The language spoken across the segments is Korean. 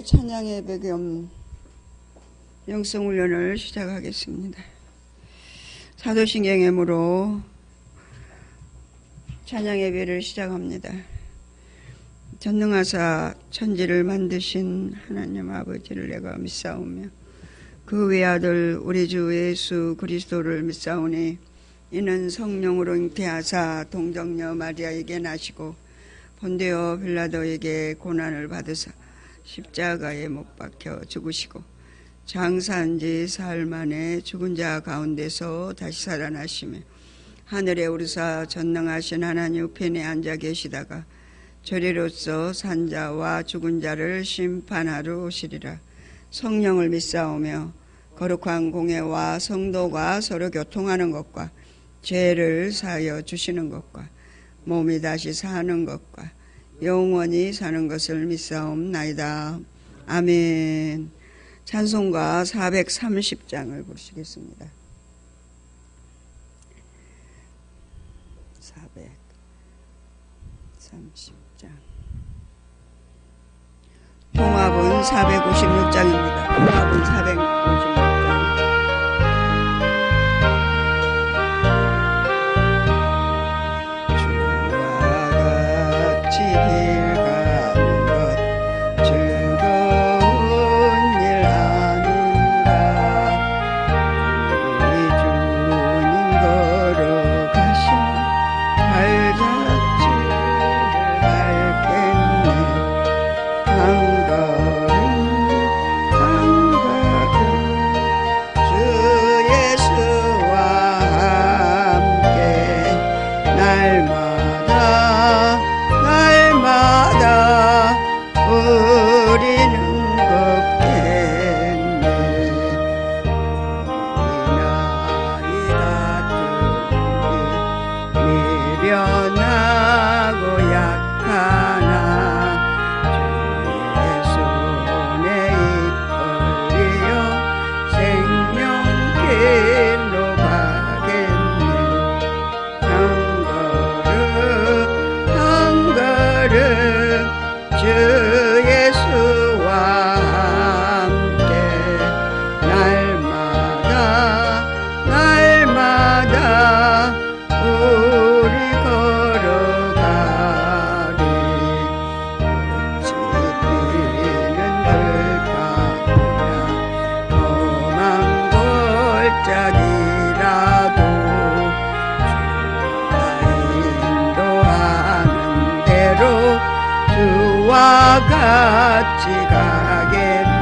함께 찬양의 배경 영성훈련을 시작하겠습니다. 사도신경예물로 찬양의 예배를 시작합니다. 전능하사 천지를 만드신 하나님 아버지를 내가 믿사오며 그 외아들 우리 주 예수 그리스도를 믿사오니 이는 성령으로 잉태하사 동정녀 마리아에게 나시고 본디오 빌라도에게 고난을 받으사 십자가에 못 박혀 죽으시고 장사한 지 사흘 만에 죽은 자 가운데서 다시 살아나시며 하늘에 오르사 전능하신 하나님 우편에 앉아 계시다가 저리로서 산자와 죽은 자를 심판하러 오시리라. 성령을 믿사오며 거룩한 공회와 성도가 서로 교통하는 것과 죄를 사하여 주시는 것과 몸이 다시 사는 것과 영원히 사는 것을 믿사옵나이다. 아멘. 찬송가 430장을 부르시겠습니다. 430장. 통합은 456장입니다. 통합은 456장. 같이 가겠네.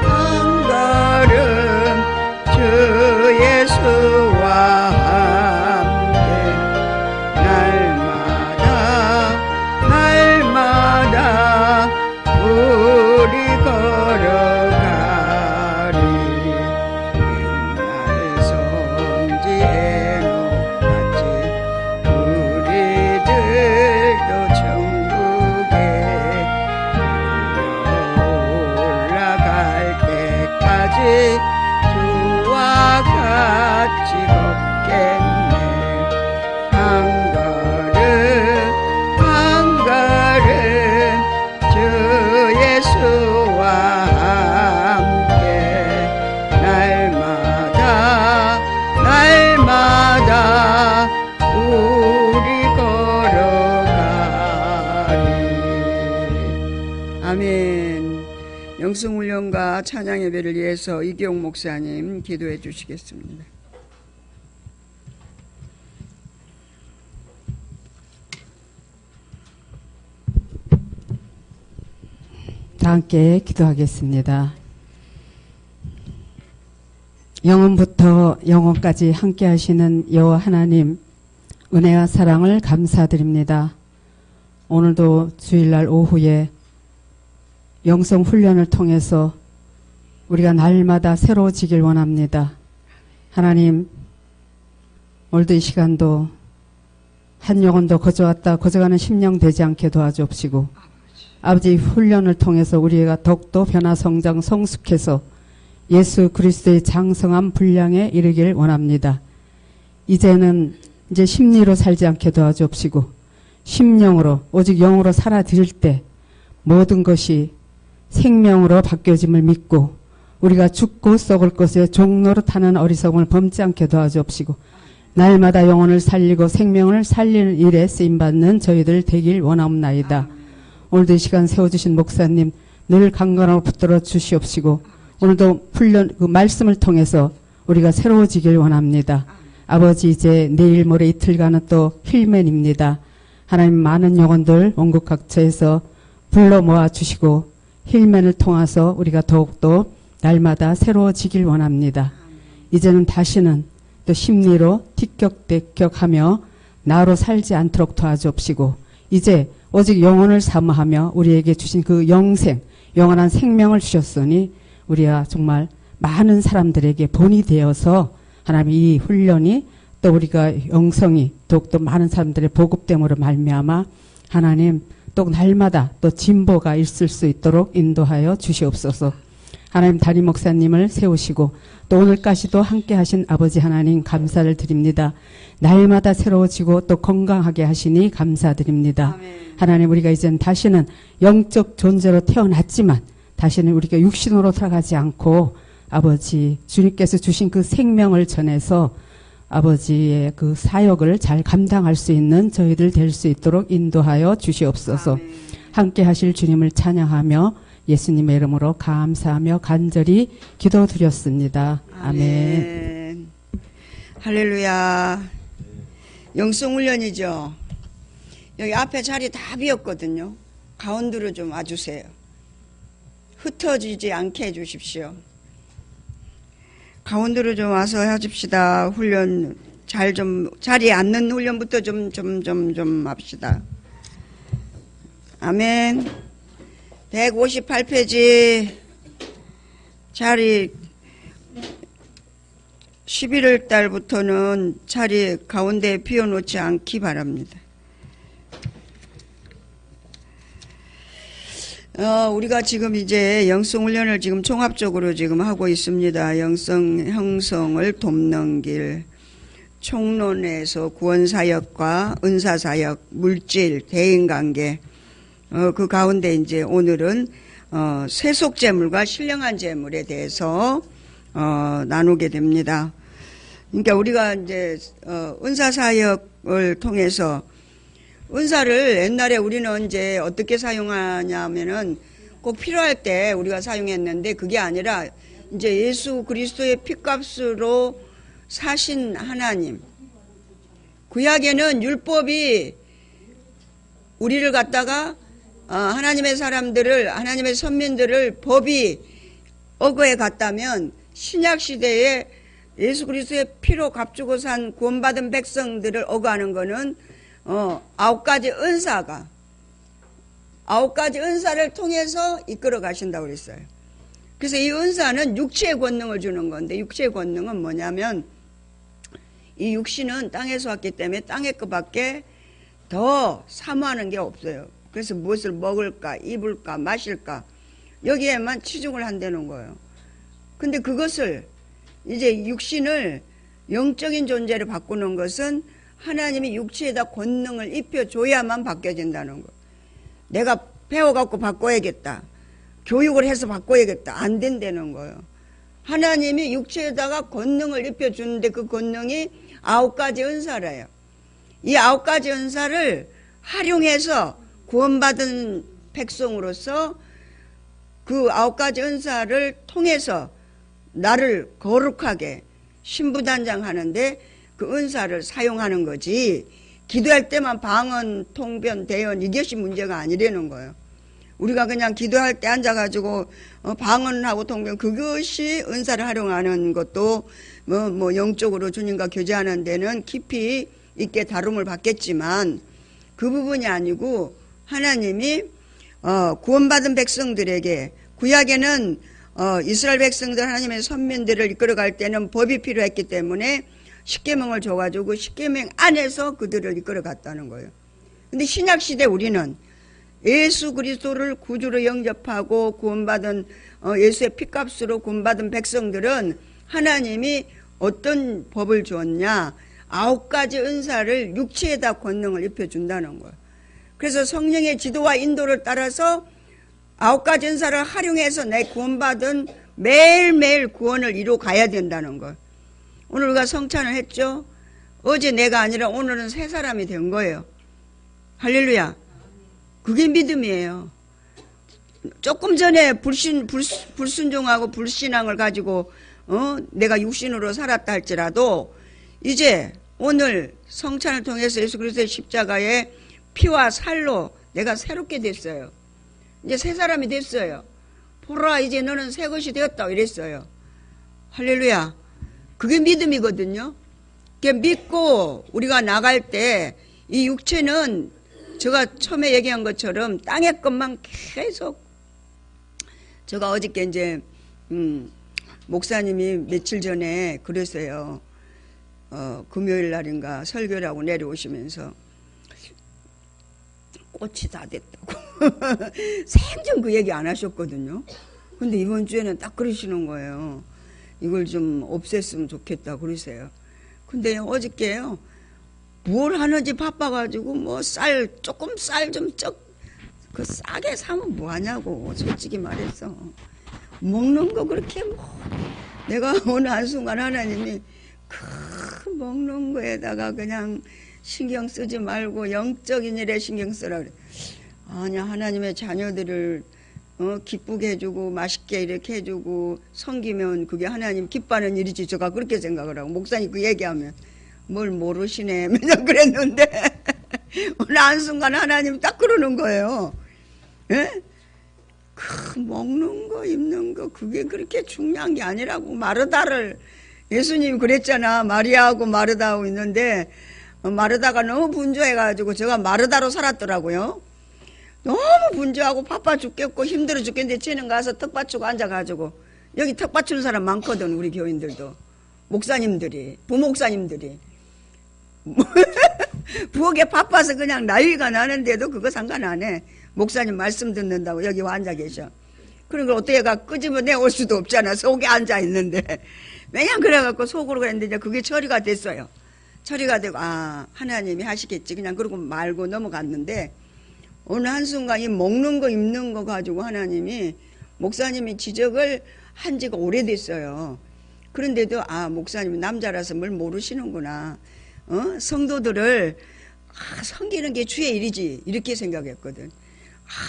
한 걸음 주 예수와 함께 날마다 우리 걸어가리. 옛날 손지에 주와 같이 걷겠네. 한 걸음 주 예수와 함께 날마다 우리 걸어가리. 아멘. 영성훈련과 찬양 예배를 위해서 이기용 목사님 기도해 주시겠습니다. 다 함께 기도하겠습니다. 영원부터 영원까지 함께 하시는 여호와 하나님, 은혜와 사랑을 감사드립니다. 오늘도 주일날 오후에 영성 훈련을 통해서 우리가 날마다 새로워지길 원합니다. 하나님, 오늘도 이 시간도 한 영혼도 거저가는 심령 되지 않게 도와주옵시고, 아버지 훈련을 통해서 우리가 더욱더 변화 성장 성숙해서 예수 그리스도의 장성한 분량에 이르길 원합니다. 이제는 이제 심리로 살지 않게 도와주옵시고 심령으로 오직 영으로 살아드릴 때 모든 것이 생명으로 바뀌어짐을 믿고 우리가 죽고 썩을 것에 종로로 타는 어리석음을 범지 않게 도와주옵시고 날마다 영혼을 살리고 생명을 살리는 일에 쓰임받는 저희들 되길 원하옵나이다. 오늘도 이 시간 세워주신 목사님 늘 강건하고 붙들어 주시옵시고 오늘도 그 말씀을 통해서 우리가 새로워지길 원합니다. 아버지 이제 내일 모레 이틀간은 또 힐맨입니다. 하나님 많은 영혼들 원국 각처에서 불러 모아 주시고 힐맨을 통해서 우리가 더욱더 날마다 새로워지길 원합니다. 이제는 다시는 또 심리로 티격태격하며 나로 살지 않도록 도와주옵시고 이제 오직 영혼을 사모하며 우리에게 주신 그 영생, 영원한 생명을 주셨으니 우리가 정말 많은 사람들에게 본이 되어서 하나님 이 훈련이 또 우리가 영성이 더욱더 많은 사람들의 보급됨으로 말미암아 하나님 또 날마다 또 진보가 있을 수 있도록 인도하여 주시옵소서. 하나님 담임 목사님을 세우시고 또 오늘까지도 함께 하신 아버지 하나님 감사를 드립니다. 날마다 새로워지고 또 건강하게 하시니 감사드립니다. 아멘. 하나님 우리가 이제는 다시는 영적 존재로 태어났지만 다시는 우리가 육신으로 살아가지 않고 아버지 주님께서 주신 그 생명을 전해서 아버지의 그 사역을 잘 감당할 수 있는 저희들 될 수 있도록 인도하여 주시옵소서. 아멘. 함께 하실 주님을 찬양하며 예수님의 이름으로 감사하며 간절히 기도드렸습니다. 아멘. 할렐루야. 영성훈련이죠. 여기 앞에 자리 다 비었거든요. 가운데로 좀 와주세요. 흩어지지 않게 해주십시오. 가운데로 좀 와서 해줍시다. 훈련 잘 좀 자리에 앉는 훈련부터 좀 합시다. 아멘. 158페이지 자리 11월 달부터는 자리 가운데에 비워놓지 않기 바랍니다. 우리가 지금 이제 영성훈련을 지금 종합적으로 지금 하고 있습니다. 영성 형성을 돕는 길, 총론에서 구원사역과 은사사역, 물질, 대인관계, 그 가운데 이제 오늘은 세속재물과 신령한 재물에 대해서 나누게 됩니다. 그러니까 우리가 이제 은사사역을 통해서 은사를 옛날에 우리는 이제 어떻게 사용하냐면은 꼭 필요할 때 우리가 사용했는데 그게 아니라 이제 예수 그리스도의 피값으로 사신 하나님. 구약에는 율법이 우리를 갖다가 하나님의 사람들을 하나님의 선민들을 법이 억거해 갔다면 신약 시대에 예수 그리스도의 피로 값주고 산 구원받은 백성들을 억거하는 거는 9가지 은사가 9가지 은사를 통해서 이끌어 가신다고 그랬어요. 그래서 이 은사는 육체의 권능을 주는 건데 육체의 권능은 뭐냐면 이 육신은 땅에서 왔기 때문에 땅의 것밖에 더 사모하는 게 없어요. 그래서 무엇을 먹을까 입을까 마실까 여기에만 치중을 한다는 거예요. 근데 그것을 이제 육신을 영적인 존재로 바꾸는 것은 하나님이 육체에다 권능을 입혀줘야만 바뀌어진다는 거예요. 내가 배워갖고 바꿔야겠다. 교육을 해서 바꿔야겠다. 안 된다는 거예요. 하나님이 육체에다가 권능을 입혀주는데 그 권능이 9가지 은사래요. 이 9가지 은사를 활용해서 구원받은 백성으로서 그 9가지 은사를 통해서 나를 거룩하게 신부단장하는데 그 은사를 사용하는 거지 기도할 때만 방언, 통변, 대언 이것이 문제가 아니라는 거예요. 우리가 그냥 기도할 때 앉아가지고 방언하고 통변 그것이 은사를 활용하는 것도 뭐 영적으로 주님과 교제하는 데는 깊이 있게 다rum을 받겠지만 그 부분이 아니고 하나님이 구원받은 백성들에게 구약에는 이스라엘 백성들 하나님의 선민들을 이끌어갈 때는 법이 필요했기 때문에 십계명을 줘가지고 십계명 안에서 그들을 이끌어갔다는 거예요. 근데 신약시대 우리는 예수 그리스도를 구주로 영접하고 구원받은 예수의 피값으로 구원받은 백성들은 하나님이 어떤 법을 주었냐 9가지 은사를 육체에다 권능을 입혀준다는 거예요. 그래서 성령의 지도와 인도를 따라서 9가지 은사를 활용해서 내 구원받은 매일매일 구원을 이루어 가야 된다는 것. 오늘 우리가 성찬을 했죠. 어제 내가 아니라 오늘은 새 사람이 된 거예요. 할렐루야. 그게 믿음이에요. 조금 전에 불순종하고 불신앙을 가지고 내가 육신으로 살았다 할지라도 이제 오늘 성찬을 통해서 예수 그리스도의 십자가의 피와 살로 내가 새롭게 됐어요. 이제 새 사람이 됐어요. 보라, 이제 너는 새 것이 되었다 이랬어요. 할렐루야. 그게 믿음이거든요. 그게 믿고 우리가 나갈 때 이 육체는 제가 처음에 얘기한 것처럼 땅의 것만 계속, 제가 어저께 이제 목사님이 며칠 전에 그랬어요. 금요일 날인가 설교라고 내려오시면서 꽃이 다 됐다고. 생전 그 얘기 안 하셨거든요. 근데 이번 주에는 딱 그러시는 거예요. 이걸 좀 없앴으면 좋겠다 그러세요. 근데 어저께요, 뭘 하는지 바빠가지고 뭐 조금 쌀 좀 그 싸게 사면 뭐 하냐고, 솔직히 말해서. 먹는 거 그렇게 내가 어느 한순간 하나님이 먹는 거에다가 그냥 신경 쓰지 말고 영적인 일에 신경 쓰라 그래. 아니야, 하나님의 자녀들을 기쁘게 해주고 맛있게 이렇게 해주고 섬기면 그게 하나님 기뻐하는 일이지. 제가 그렇게 생각을 하고, 목사님 그 얘기하면 뭘 모르시네 맨날 그랬는데 어느 한순간 하나님 딱 그러는 거예요. 예? 먹는 거 입는 거 그게 그렇게 중요한 게 아니라고. 마르다를 예수님이 그랬잖아. 마리아하고 마르다하고 있는데 마르다가 너무 분주해가지고 제가 마르다로 살았더라고요. 너무 분주하고 바빠 죽겠고 힘들어 죽겠는데 쟤는 가서 턱 받치고 앉아가지고, 여기 턱 받치는 사람 많거든 우리 교인들도, 목사님들이, 부목사님들이 부엌에 바빠서 그냥 난리가 나는데도 그거 상관 안 해. 목사님 말씀 듣는다고 여기 와 앉아 계셔. 그런 걸 어떻게 끄집어내 올 수도 없잖아. 속에 앉아 있는데. 왜냐 그래갖고 속으로 그랬는데 이제 그게 처리가 됐어요. 처리가 되고 하나님이 하시겠지 그냥 그러고 말고 넘어갔는데, 어느 한순간 이 먹는 거 입는 거 가지고 하나님이, 목사님이 지적을 한 지가 오래됐어요. 그런데도 목사님이 남자라서 뭘 모르시는구나. 성도들을 섬기는 게 주의 일이지 이렇게 생각했거든.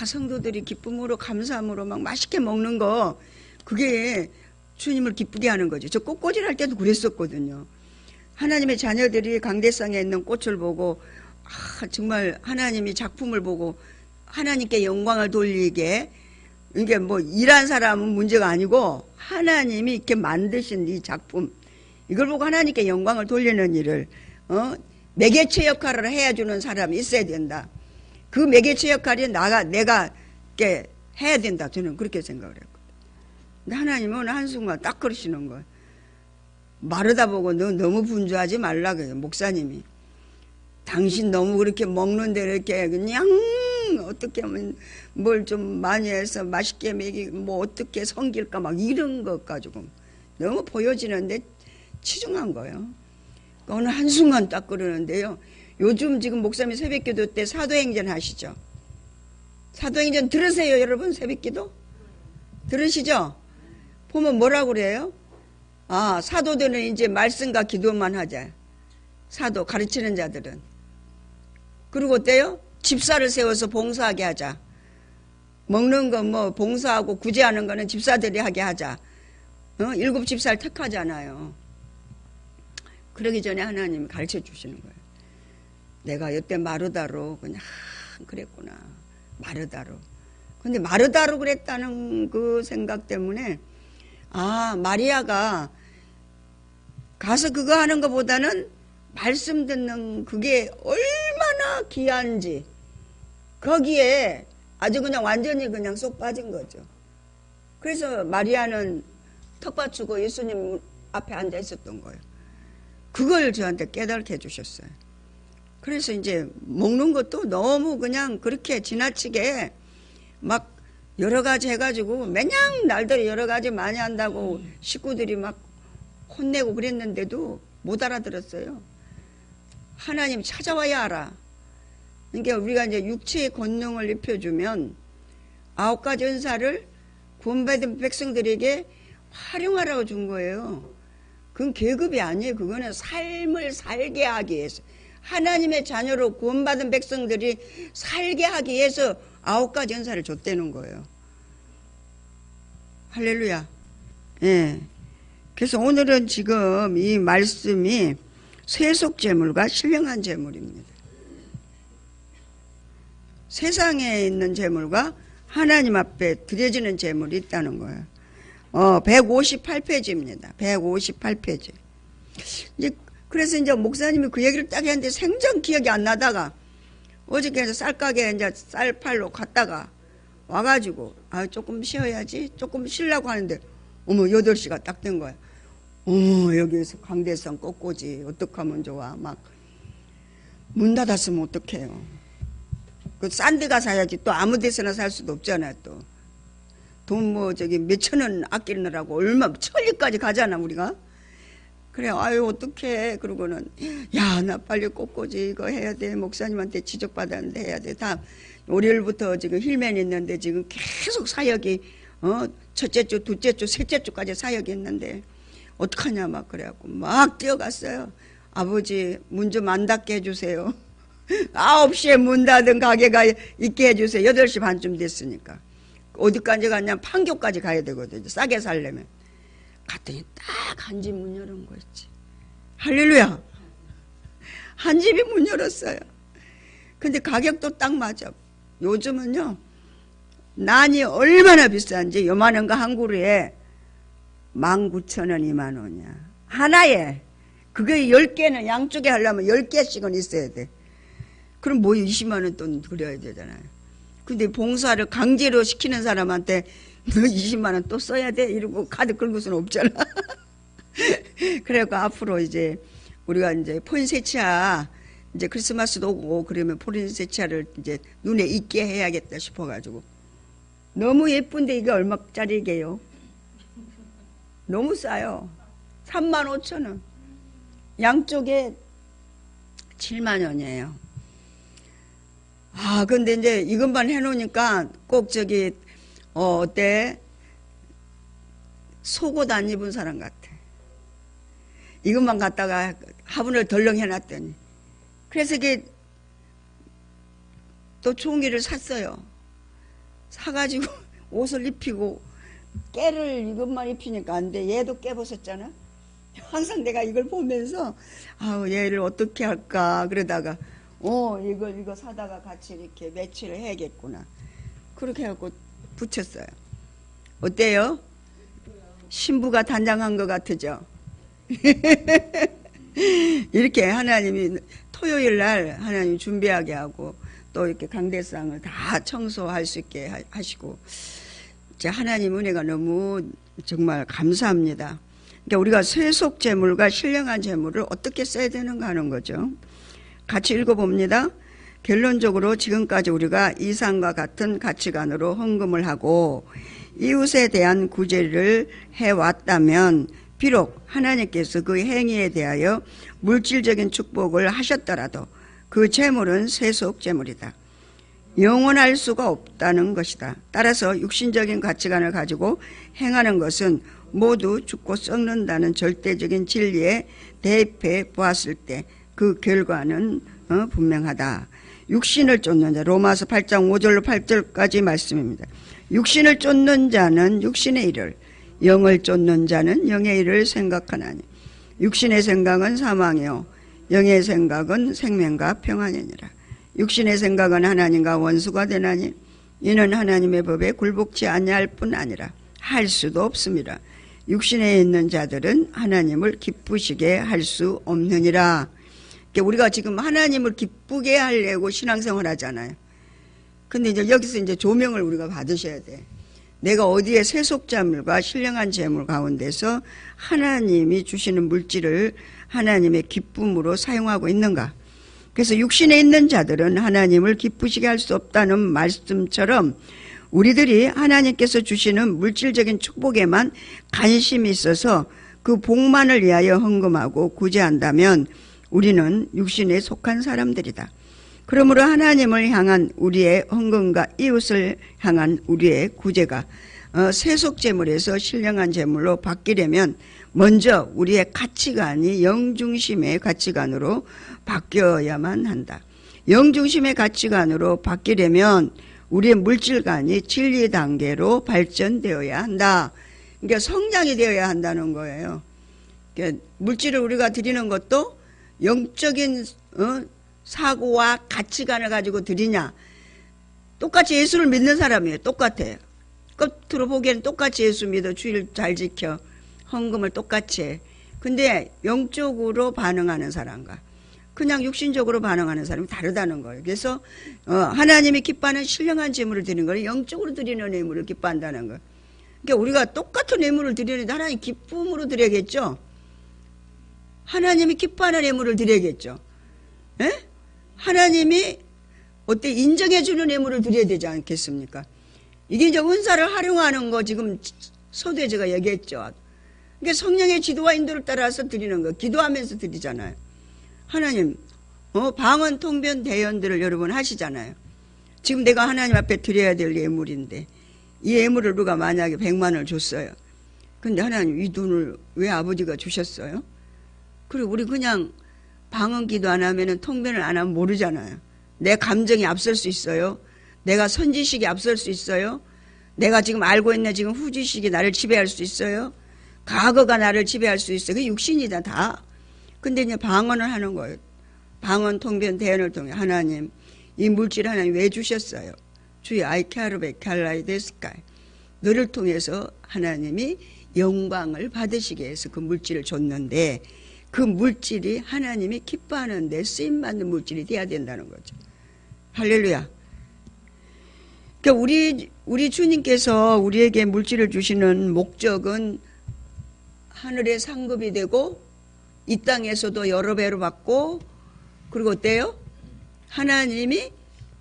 성도들이 기쁨으로 감사함으로 막 맛있게 먹는 거, 그게 주님을 기쁘게 하는 거죠. 저 꽃꽂이를 할 때도 그랬었거든요. 하나님의 자녀들이 강대상에 있는 꽃을 보고 정말 하나님이 작품을 보고 하나님께 영광을 돌리게, 이게 뭐 일한 사람은 문제가 아니고 하나님이 이렇게 만드신 이 작품, 이걸 보고 하나님께 영광을 돌리는 일을 매개체 역할을 해주는 사람이 있어야 된다. 그 매개체 역할이 내가 이렇게 해야 된다. 저는 그렇게 생각을 했거든요. 근데 하나님은 한순간 딱 그러시는 거예요. 마르다 보고 너 너무 분주하지 말라 그래요. 목사님이. 당신 너무 그렇게 먹는데 이렇게 그냥 어떻게 하면 뭘 좀 많이 해서 맛있게 먹이고 뭐 어떻게 섬길까 막 이런 것 가지고 너무 보여지는데 치중한 거예요. 어느 한순간 딱 그러는데요. 요즘 지금 목사님 새벽기도 때 사도행전 하시죠? 사도행전 들으세요 여러분? 새벽기도? 들으시죠? 보면 뭐라고 그래요? 사도들은 이제 말씀과 기도만 하자. 사도 가르치는 자들은. 그리고 어때요? 집사를 세워서 봉사하게 하자. 먹는 거 뭐 봉사하고 구제하는 거는 집사들이 하게 하자. 7 집사를 택하잖아요. 그러기 전에 하나님이 가르쳐 주시는 거예요. 내가 여태 마르다로 그냥 그랬구나. 마르다로. 근데 마르다로 그랬다는 그 생각 때문에 마리아가 가서 그거 하는 것보다는 말씀 듣는 그게 얼마나 귀한지 거기에 아주 그냥 완전히 그냥 쏙 빠진 거죠. 그래서 마리아는 턱 받치고 예수님 앞에 앉아 있었던 거예요. 그걸 저한테 깨닫게 해주셨어요. 그래서 이제 먹는 것도 너무 그냥 그렇게 지나치게 막 여러 가지 해가지고 매냥 날들이 여러 가지 많이 한다고 식구들이 막 혼내고 그랬는데도 못 알아들었어요. 하나님 찾아와야 알아. 그러니까 우리가 이제 육체의 권능을 입혀주면 9가지 은사를 구원받은 백성들에게 활용하라고 준 거예요. 그건 계급이 아니에요. 그거는 삶을 살게 하기 위해서, 하나님의 자녀로 구원받은 백성들이 살게 하기 위해서 9가지 은사를 줬다는 거예요. 할렐루야. 예. 그래서 오늘은 지금 이 말씀이 세속재물과 신령한 재물입니다. 세상에 있는 재물과 하나님 앞에 드려지는 재물이 있다는 거예요. 158페이지입니다. 158페이지. 그래서 이제 목사님이 그 얘기를 딱 했는데 생전 기억이 안 나다가 어저께 쌀가게에 이제 쌀팔로 갔다가 와가지고 조금 쉬어야지, 조금 쉬려고 하는데 어머 8시가 딱 된 거야. 여기에서 강대상 꽃꽂이 어떡하면 좋아. 막 문 닫았으면 어떡해요. 그 싼 데 가서 사야지. 또 아무 데서나 살 수도 없잖아요. 또 돈 몇천 원 아끼느라고 얼마 천리까지 가잖아 우리가. 그래 아유 어떡해. 그러고는 야 나 빨리 꽃꽂이 이거 해야 돼. 목사님한테 지적받았는데 해야 돼. 다 월요일부터 지금 힐맨 있는데 지금 계속 사역이 첫째 주, 둘째 주, 셋째 주까지 사역이 있는데 어떡하냐 막 그래갖고 막 뛰어갔어요. 아버지 문 좀 안 닫게 해주세요. 9시에 문 닫은 가게가 있게 해주세요. 8시 반쯤 됐으니까. 어디까지 갔냐면 판교까지 가야 되거든요. 싸게 살려면. 갔더니 딱 한 집 문 열은 거 있지. 할렐루야. 한 집이 문 열었어요. 근데 가격도 딱 맞아. 요즘은요 난이 얼마나 비싼지 요만한 거 한 그루에 19,000원 20,000원이야 하나에. 그게 10개는 양쪽에 하려면 10개씩은 있어야 돼. 그럼 뭐 20만 원 돈 들여야 되잖아요. 근데 봉사를 강제로 시키는 사람한테 너 20만 원 또 써야 돼? 이러고 카드 긁을 수는 없잖아. 그래갖고 앞으로 이제 우리가 이제 포인세차 이제 크리스마스도 오고 그러면 포인세차를 이제 눈에 익게 해야겠다 싶어가지고. 너무 예쁜데 이게 얼마짜리게요? 너무 싸요. 35,000원. 양쪽에 7만 원이에요. 근데 이제 이것만 해놓으니까 꼭 어때? 속옷 안 입은 사람 같아. 이것만 갖다가 화분을 덜렁 해놨더니. 그래서 이게 또 종이를 샀어요. 사가지고 옷을 입히고 깨를 이것만 입히니까 안 돼. 얘도 깨 벗었잖아. 항상 내가 이걸 보면서 얘를 어떻게 할까 그러다가 이거 사다가 같이 이렇게 매치를 해야겠구나. 그렇게 해갖고 붙였어요. 어때요? 신부가 단장한 것 같으죠? 이렇게 하나님이 토요일 날 하나님 준비하게 하고 또 이렇게 강대상을 다 청소할 수 있게 하시고 하나님 은혜가 너무 정말 감사합니다. 그러니까 우리가 세속 재물과 신령한 재물을 어떻게 써야 되는가 하는 거죠. 같이 읽어봅니다. 결론적으로 지금까지 우리가 이상과 같은 가치관으로 헌금을 하고 이웃에 대한 구제를 해왔다면 비록 하나님께서 그 행위에 대하여 물질적인 축복을 하셨더라도 그 재물은 세속 재물이다. 영원할 수가 없다는 것이다. 따라서 육신적인 가치관을 가지고 행하는 것은 모두 죽고 썩는다는 절대적인 진리에 대입해 보았을 때 그 결과는 분명하다. 육신을 쫓는 자, 로마서 8장 5절로 8절까지 말씀입니다. 육신을 쫓는 자는 육신의 일을, 영을 쫓는 자는 영의 일을 생각하나니 육신의 생각은 사망이요 영의 생각은 생명과 평안이니라. 육신의 생각은 하나님과 원수가 되나니 이는 하나님의 법에 굴복치 아니할 뿐 아니라 할 수도 없습니다. 육신에 있는 자들은 하나님을 기쁘시게 할 수 없느니라. 우리가 지금 하나님을 기쁘게 하려고 신앙생활 하잖아요. 근데 이제 여기서 이제 조명을 우리가 받으셔야 돼. 내가 어디에 세속자물과 신령한 재물 가운데서 하나님이 주시는 물질을 하나님의 기쁨으로 사용하고 있는가. 그래서 육신에 있는 자들은 하나님을 기쁘시게 할 수 없다는 말씀처럼 우리들이 하나님께서 주시는 물질적인 축복에만 관심이 있어서 그 복만을 위하여 헌금하고 구제한다면 우리는 육신에 속한 사람들이다. 그러므로 하나님을 향한 우리의 헌금과 이웃을 향한 우리의 구제가 세속재물에서 신령한 재물로 바뀌려면 먼저 우리의 가치관이 영중심의 가치관으로 바뀌어야만 한다. 영중심의 가치관으로 바뀌려면 우리의 물질관이 진리 단계로 발전되어야 한다. 그러니까 성장이 되어야 한다는 거예요. 그러니까 물질을 우리가 드리는 것도 영적인 사고와 가치관을 가지고 드리냐. 똑같이 예수를 믿는 사람이에요. 똑같아요. 겉으로 보기에는 똑같이 예수 믿어, 주일 잘 지켜, 헌금을 똑같이 해. 근데 영적으로 반응하는 사람과 그냥 육신적으로 반응하는 사람이 다르다는 거예요. 그래서 하나님이 기뻐하는 신령한 제물을 드리는 걸 영적으로 드리는 예물을 기뻐한다는 거예요. 그러니까 우리가 똑같은 예물을 드리는데 하나님 기쁨으로 드려야겠죠. 하나님이 기뻐하는 예물을 드려야겠죠. 에? 하나님이 어때 인정해 주는 예물을 드려야 되지 않겠습니까? 이게 이제 은사를 활용하는 거 지금 서두에 제가 얘기했죠. 그러니까 성령의 지도와 인도를 따라서 드리는 거, 기도하면서 드리잖아요. 하나님, 방언, 통변, 대연들을 여러분 하시잖아요. 지금 내가 하나님 앞에 드려야 될 예물인데 이 예물을 누가 만약에 100만을 줬어요. 근데 하나님 이 돈을 왜 아버지가 주셨어요? 그리고 우리 그냥 방언 기도 안 하면은 통변을 안 하면 모르잖아요. 내 감정이 앞설 수 있어요. 내가 선지식이 앞설 수 있어요. 내가 지금 알고 있는 지금 후지식이 나를 지배할 수 있어요. 과거가 나를 지배할 수 있어요. 그게 육신이다 다. 근데 이제 방언을 하는 거예요. 방언, 통변, 대언을 통해 하나님 이 물질 하나님 왜 주셨어요? 주의 아이케아르베 칼라이 데스카이 너를 통해서 하나님이 영광을 받으시게 해서 그 물질을 줬는데 그 물질이 하나님이 기뻐하는 데 쓰임받는 물질이 돼야 된다는 거죠. 할렐루야. 그러니까 우리 주님께서 우리에게 물질을 주시는 목적은 하늘의 상급이 되고 이 땅에서도 여러 배로 받고 그리고 어때요? 하나님이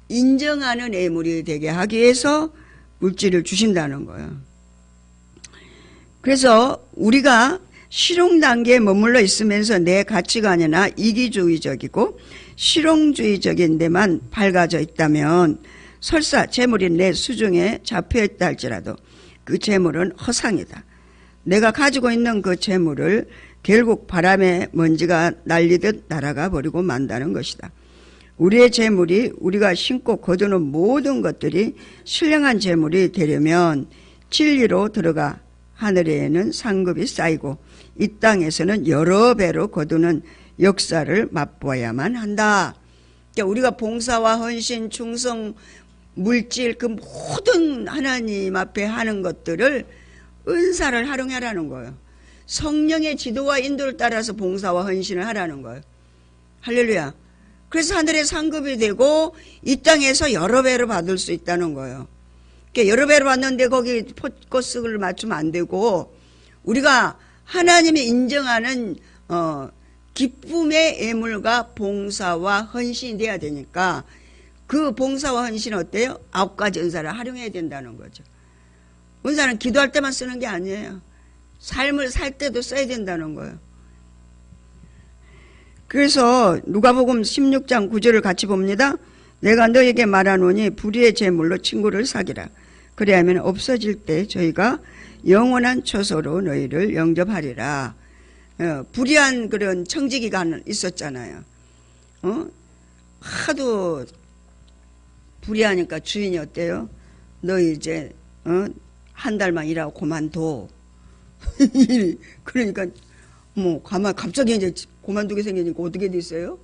인정하는 예물이 되게 하기 위해서 물질을 주신다는 거예요. 그래서 우리가 실용 단계에 머물러 있으면서 내 가치관이나 이기주의적이고 실용주의적인 데만 밝아져 있다면 설사 재물이 내 수중에 잡혀있다 할지라도 그 재물은 허상이다. 내가 가지고 있는 그 재물을 결국 바람에 먼지가 날리듯 날아가 버리고 만다는 것이다. 우리의 재물이 우리가 신고 거두는 모든 것들이 신령한 재물이 되려면 진리로 들어가 하늘에는 상급이 쌓이고 이 땅에서는 여러 배로 거두는 역사를 맛보아야만 한다. 그러니까 우리가 봉사와 헌신, 충성, 물질 그 모든 하나님 앞에 하는 것들을 은사를 활용하라는 거예요. 성령의 지도와 인도를 따라서 봉사와 헌신을 하라는 거예요. 할렐루야. 그래서 하늘의 상급이 되고 이 땅에서 여러 배로 받을 수 있다는 거예요. 그러니까 여러 배로 받는데 거기 포커스를 맞추면 안 되고 우리가 하나님이 인정하는 기쁨의 예물과 봉사와 헌신이 돼야 되니까 그 봉사와 헌신은 어때요? 9가지 은사를 활용해야 된다는 거죠. 은사는 기도할 때만 쓰는 게 아니에요. 삶을 살 때도 써야 된다는 거예요. 그래서 누가복음 16장 9절을 같이 봅니다. 내가 너에게 말하노니 불의의 제물로 친구를 사귀라. 그래야면 없어질 때 저희가 영원한 처소로 너희를 영접하리라. 불의한 그런 청지기가 있었잖아요. 하도 불의하니까 주인이 어때요? 너 이제 한 달만 일하고 그만둬. 그러니까 뭐 갑자기 이제 그만두게 생기니까 어떻게 됐어요?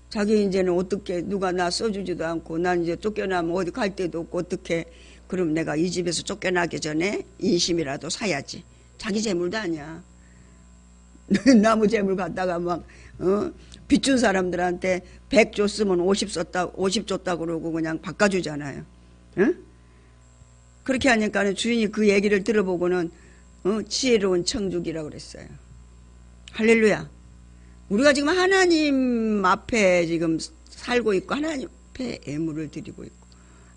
자기 이제는 어떻게 누가 나 써주지도 않고 난 이제 쫓겨나면 어디 갈 데도 없고 어떻게 그럼 내가 이 집에서 쫓겨나기 전에 인심이라도 사야지. 자기 재물도 아니야. 나무 재물 갖다가 막 빚준 사람들한테 100 줬으면 50 줬다 그러고 그냥 바꿔주잖아요. 응? 그렇게 하니까 주인이 그 얘기를 들어보고는 지혜로운 청죽이라고 그랬어요. 할렐루야. 우리가 지금 하나님 앞에 지금 살고 있고 하나님 앞에 예물을 드리고 있고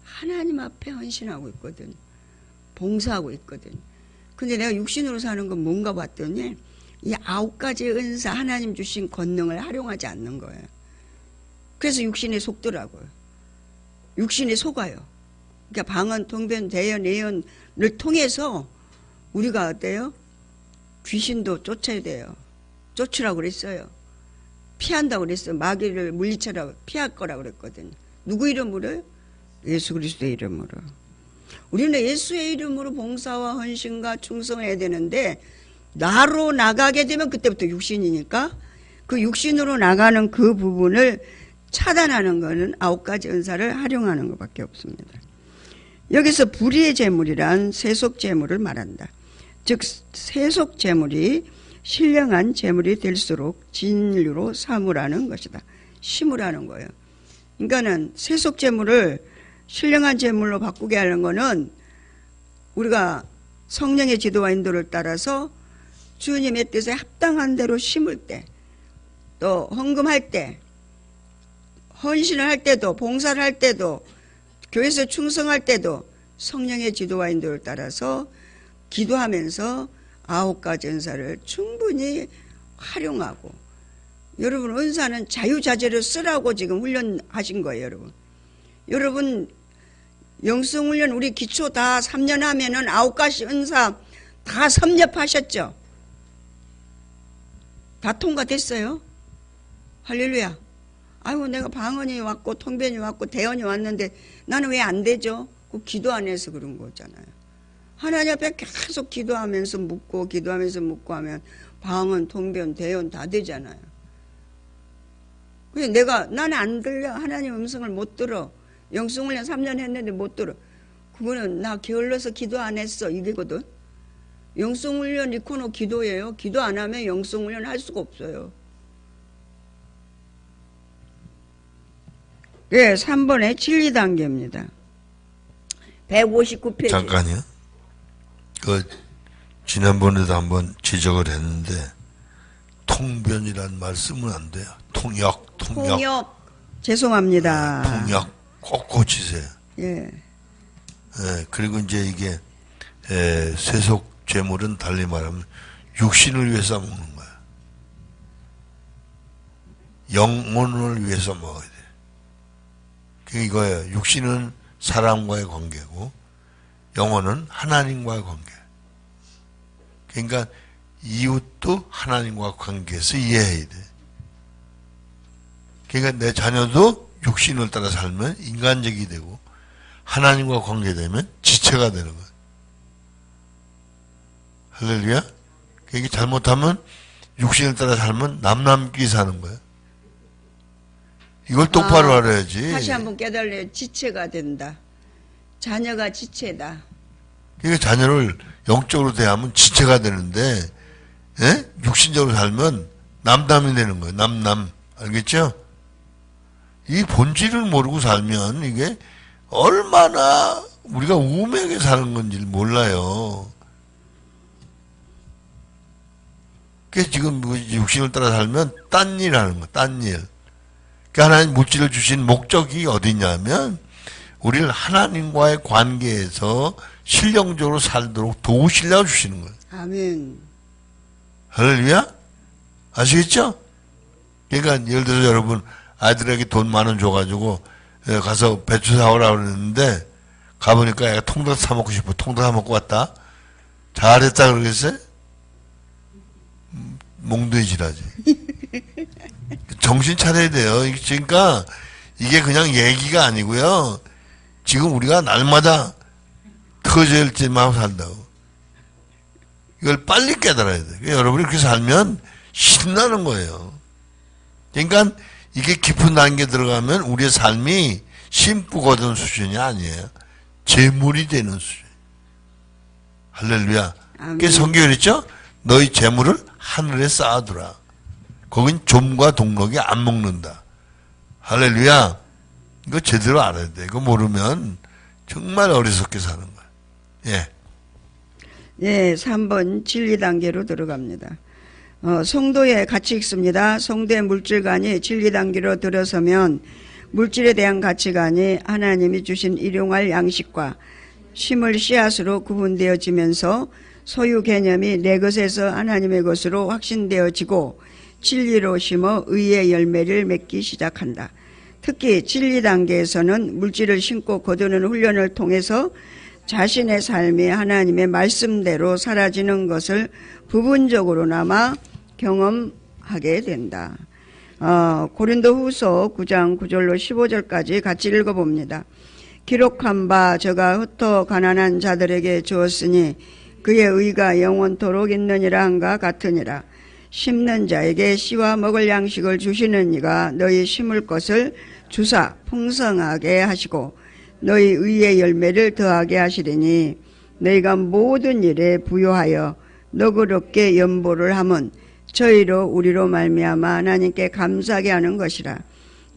하나님 앞에 헌신하고 있거든. 봉사하고 있거든. 근데 내가 육신으로 사는 건 뭔가 봤더니 이 9가지 은사 하나님 주신 권능을 활용하지 않는 거예요. 그래서 육신이 속더라고요. 육신이 속아요. 그러니까 방언, 통변, 대연, 예언을 통해서 우리가 어때요? 귀신도 쫓아야 돼요. 쫓으라고 그랬어요. 피한다고 그랬어요. 마귀를 물리쳐라 피할 거라고 그랬거든요. 누구 이름으로요? 예수 그리스도의 이름으로. 우리는 예수의 이름으로 봉사와 헌신과 충성해야 되는데 나로 나가게 되면 그때부터 육신이니까 그 육신으로 나가는 그 부분을 차단하는 것은 9가지 은사를 활용하는 것밖에 없습니다. 여기서 불의의 재물이란 세속 재물을 말한다. 즉 세속 재물이 신령한 재물이 될수록 진리로 삼으라는 것이다. 심으라는 거예요. 그러니까는 세속 재물을 신령한 재물로 바꾸게 하는 거는 우리가 성령의 지도와 인도를 따라서 주님의 뜻에 합당한 대로 심을 때, 또 헌금할 때, 헌신을 할 때도, 봉사를 할 때도, 교회에서 충성할 때도 성령의 지도와 인도를 따라서 기도하면서 9가지 은사를 충분히 활용하고, 여러분 은사는 자유자재로 쓰라고 지금 훈련하신 거예요. 여러분 영성훈련 우리 기초 다 3년 하면은 9가지 은사 다 섭렵하셨죠? 다 통과됐어요? 할렐루야. 아이고 내가 방언이 왔고 통변이 왔고 대언이 왔는데 나는 왜 안 되죠? 그 기도 안 해서 그런 거잖아요. 하나님 앞에 계속 기도하면서 묻고 기도하면서 묻고 하면 방언, 통변, 대언 다 되잖아요. 근데 나는 안 들려. 하나님 음성을 못 들어. 영성훈련 3년 했는데 못 들어. 그거는 나 게을러서 기도 안 했어. 이거거든. 영성훈련 이코노 기도예요. 기도 안 하면 영성훈련 할 수가 없어요. 예, 3번의 진리 단계입니다. 159페이지. 잠깐요. 지난번에도 한번 지적을 했는데 통변이란 말 쓰면 안 돼요. 통역. 죄송합니다. 통역 꼭 고치세요. 예. 예, 그리고 이제 이게 세속 재물은 달리 말하면 육신을 위해서 먹는 거야. 영혼을 위해서 먹어야 돼. 그게 이거예요. 육신은 사람과의 관계고 영혼은 하나님과의 관계. 그러니까 이웃도 하나님과 관계에서 이해해야 돼. 그러니까 내 자녀도 육신을 따라 살면 인간적이 되고 하나님과 관계되면 지체가 되는 거야. 할렐루야? 그러니까 잘못하면 육신을 따라 살면 남남끼리 사는 거야. 이걸 똑바로 알아야지. 다시 한번 깨달아요. 지체가 된다. 자녀가 지체다. 그러니까 자녀를 영적으로 대하면 지체가 되는데, 예? 육신적으로 살면 남남이 되는 거예요. 남남. 알겠죠? 이 본질을 모르고 살면 이게 얼마나 우리가 우매하게 사는 건지를 몰라요. 그래서 지금 육신을 따라 살면 딴 일 하는 거야. 딴 일. 그러니까 하나님 물질을 주신 목적이 어디냐면 우리를 하나님과의 관계에서 신령적으로 살도록 도우시려고 주시는 거예요. 아멘. 할렐루야? 아시겠죠? 그러니까 예를 들어서 여러분 아이들에게 돈 10,000원 줘가지고 가서 배추 사오라고 그랬는데 가보니까 애가 통닭 사 먹고 싶어. 통닭 사 먹고 왔다. 잘했다 그러겠어요? 몽둥이질하지. 정신 차려야 돼요. 그러니까 이게 그냥 얘기가 아니고요. 지금 우리가 날마다 터질 짓만 하고 산다고. 이걸 빨리 깨달아야 돼. 여러분이 그렇게 살면 신나는 거예요. 그러니까 이게 깊은 단계에 들어가면 우리의 삶이 심고 거둔 수준이 아니에요. 재물이 되는 수준. 할렐루야. 그래서 성경에 그랬죠? 너희 재물을 하늘에 쌓아두라. 거긴 좀과 동록이 안 먹는다. 할렐루야. 이거 제대로 알아야 돼. 이거 모르면 정말 어리석게 사는 거야. 예. 예, 3번 진리 단계로 들어갑니다. 성도에 같이 읽습니다. 성도의 물질관이 진리 단계로 들어서면 물질에 대한 가치관이 하나님이 주신 일용할 양식과 심을 씨앗으로 구분되어지면서 소유 개념이 내 것에서 하나님의 것으로 확신되어지고 진리로 심어 의의 열매를 맺기 시작한다. 특히 진리 단계에서는 물질을 심고 거두는 훈련을 통해서 자신의 삶이 하나님의 말씀대로 사라지는 것을 부분적으로나마 경험하게 된다. 고린도후서 9장 9절로 15절까지 같이 읽어봅니다. 기록한 바 저가 흩어 가난한 자들에게 주었으니 그의 의가 영원토록 있느니라 한가 같으니라. 심는 자에게 씨와 먹을 양식을 주시는 이가 너희 심을 것을 주사 풍성하게 하시고 너희 의의 열매를 더하게 하시리니 너희가 모든 일에 부요하여 너그럽게 연보를 하면 저희로 우리로 말미암아 하나님께 감사하게 하는 것이라.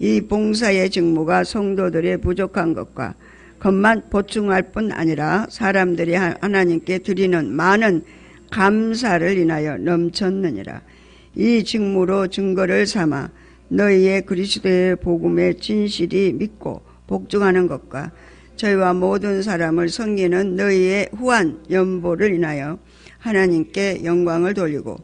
이 봉사의 직무가 성도들의 부족한 것과 것만 보충할 뿐 아니라 사람들이 하나님께 드리는 많은 감사를 인하여 넘쳤느니라. 이 직무로 증거를 삼아 너희의 그리스도의 복음의 진실이 믿고 복종하는 것과 저희와 모든 사람을 섬기는 너희의 후한 연보를 인하여 하나님께 영광을 돌리고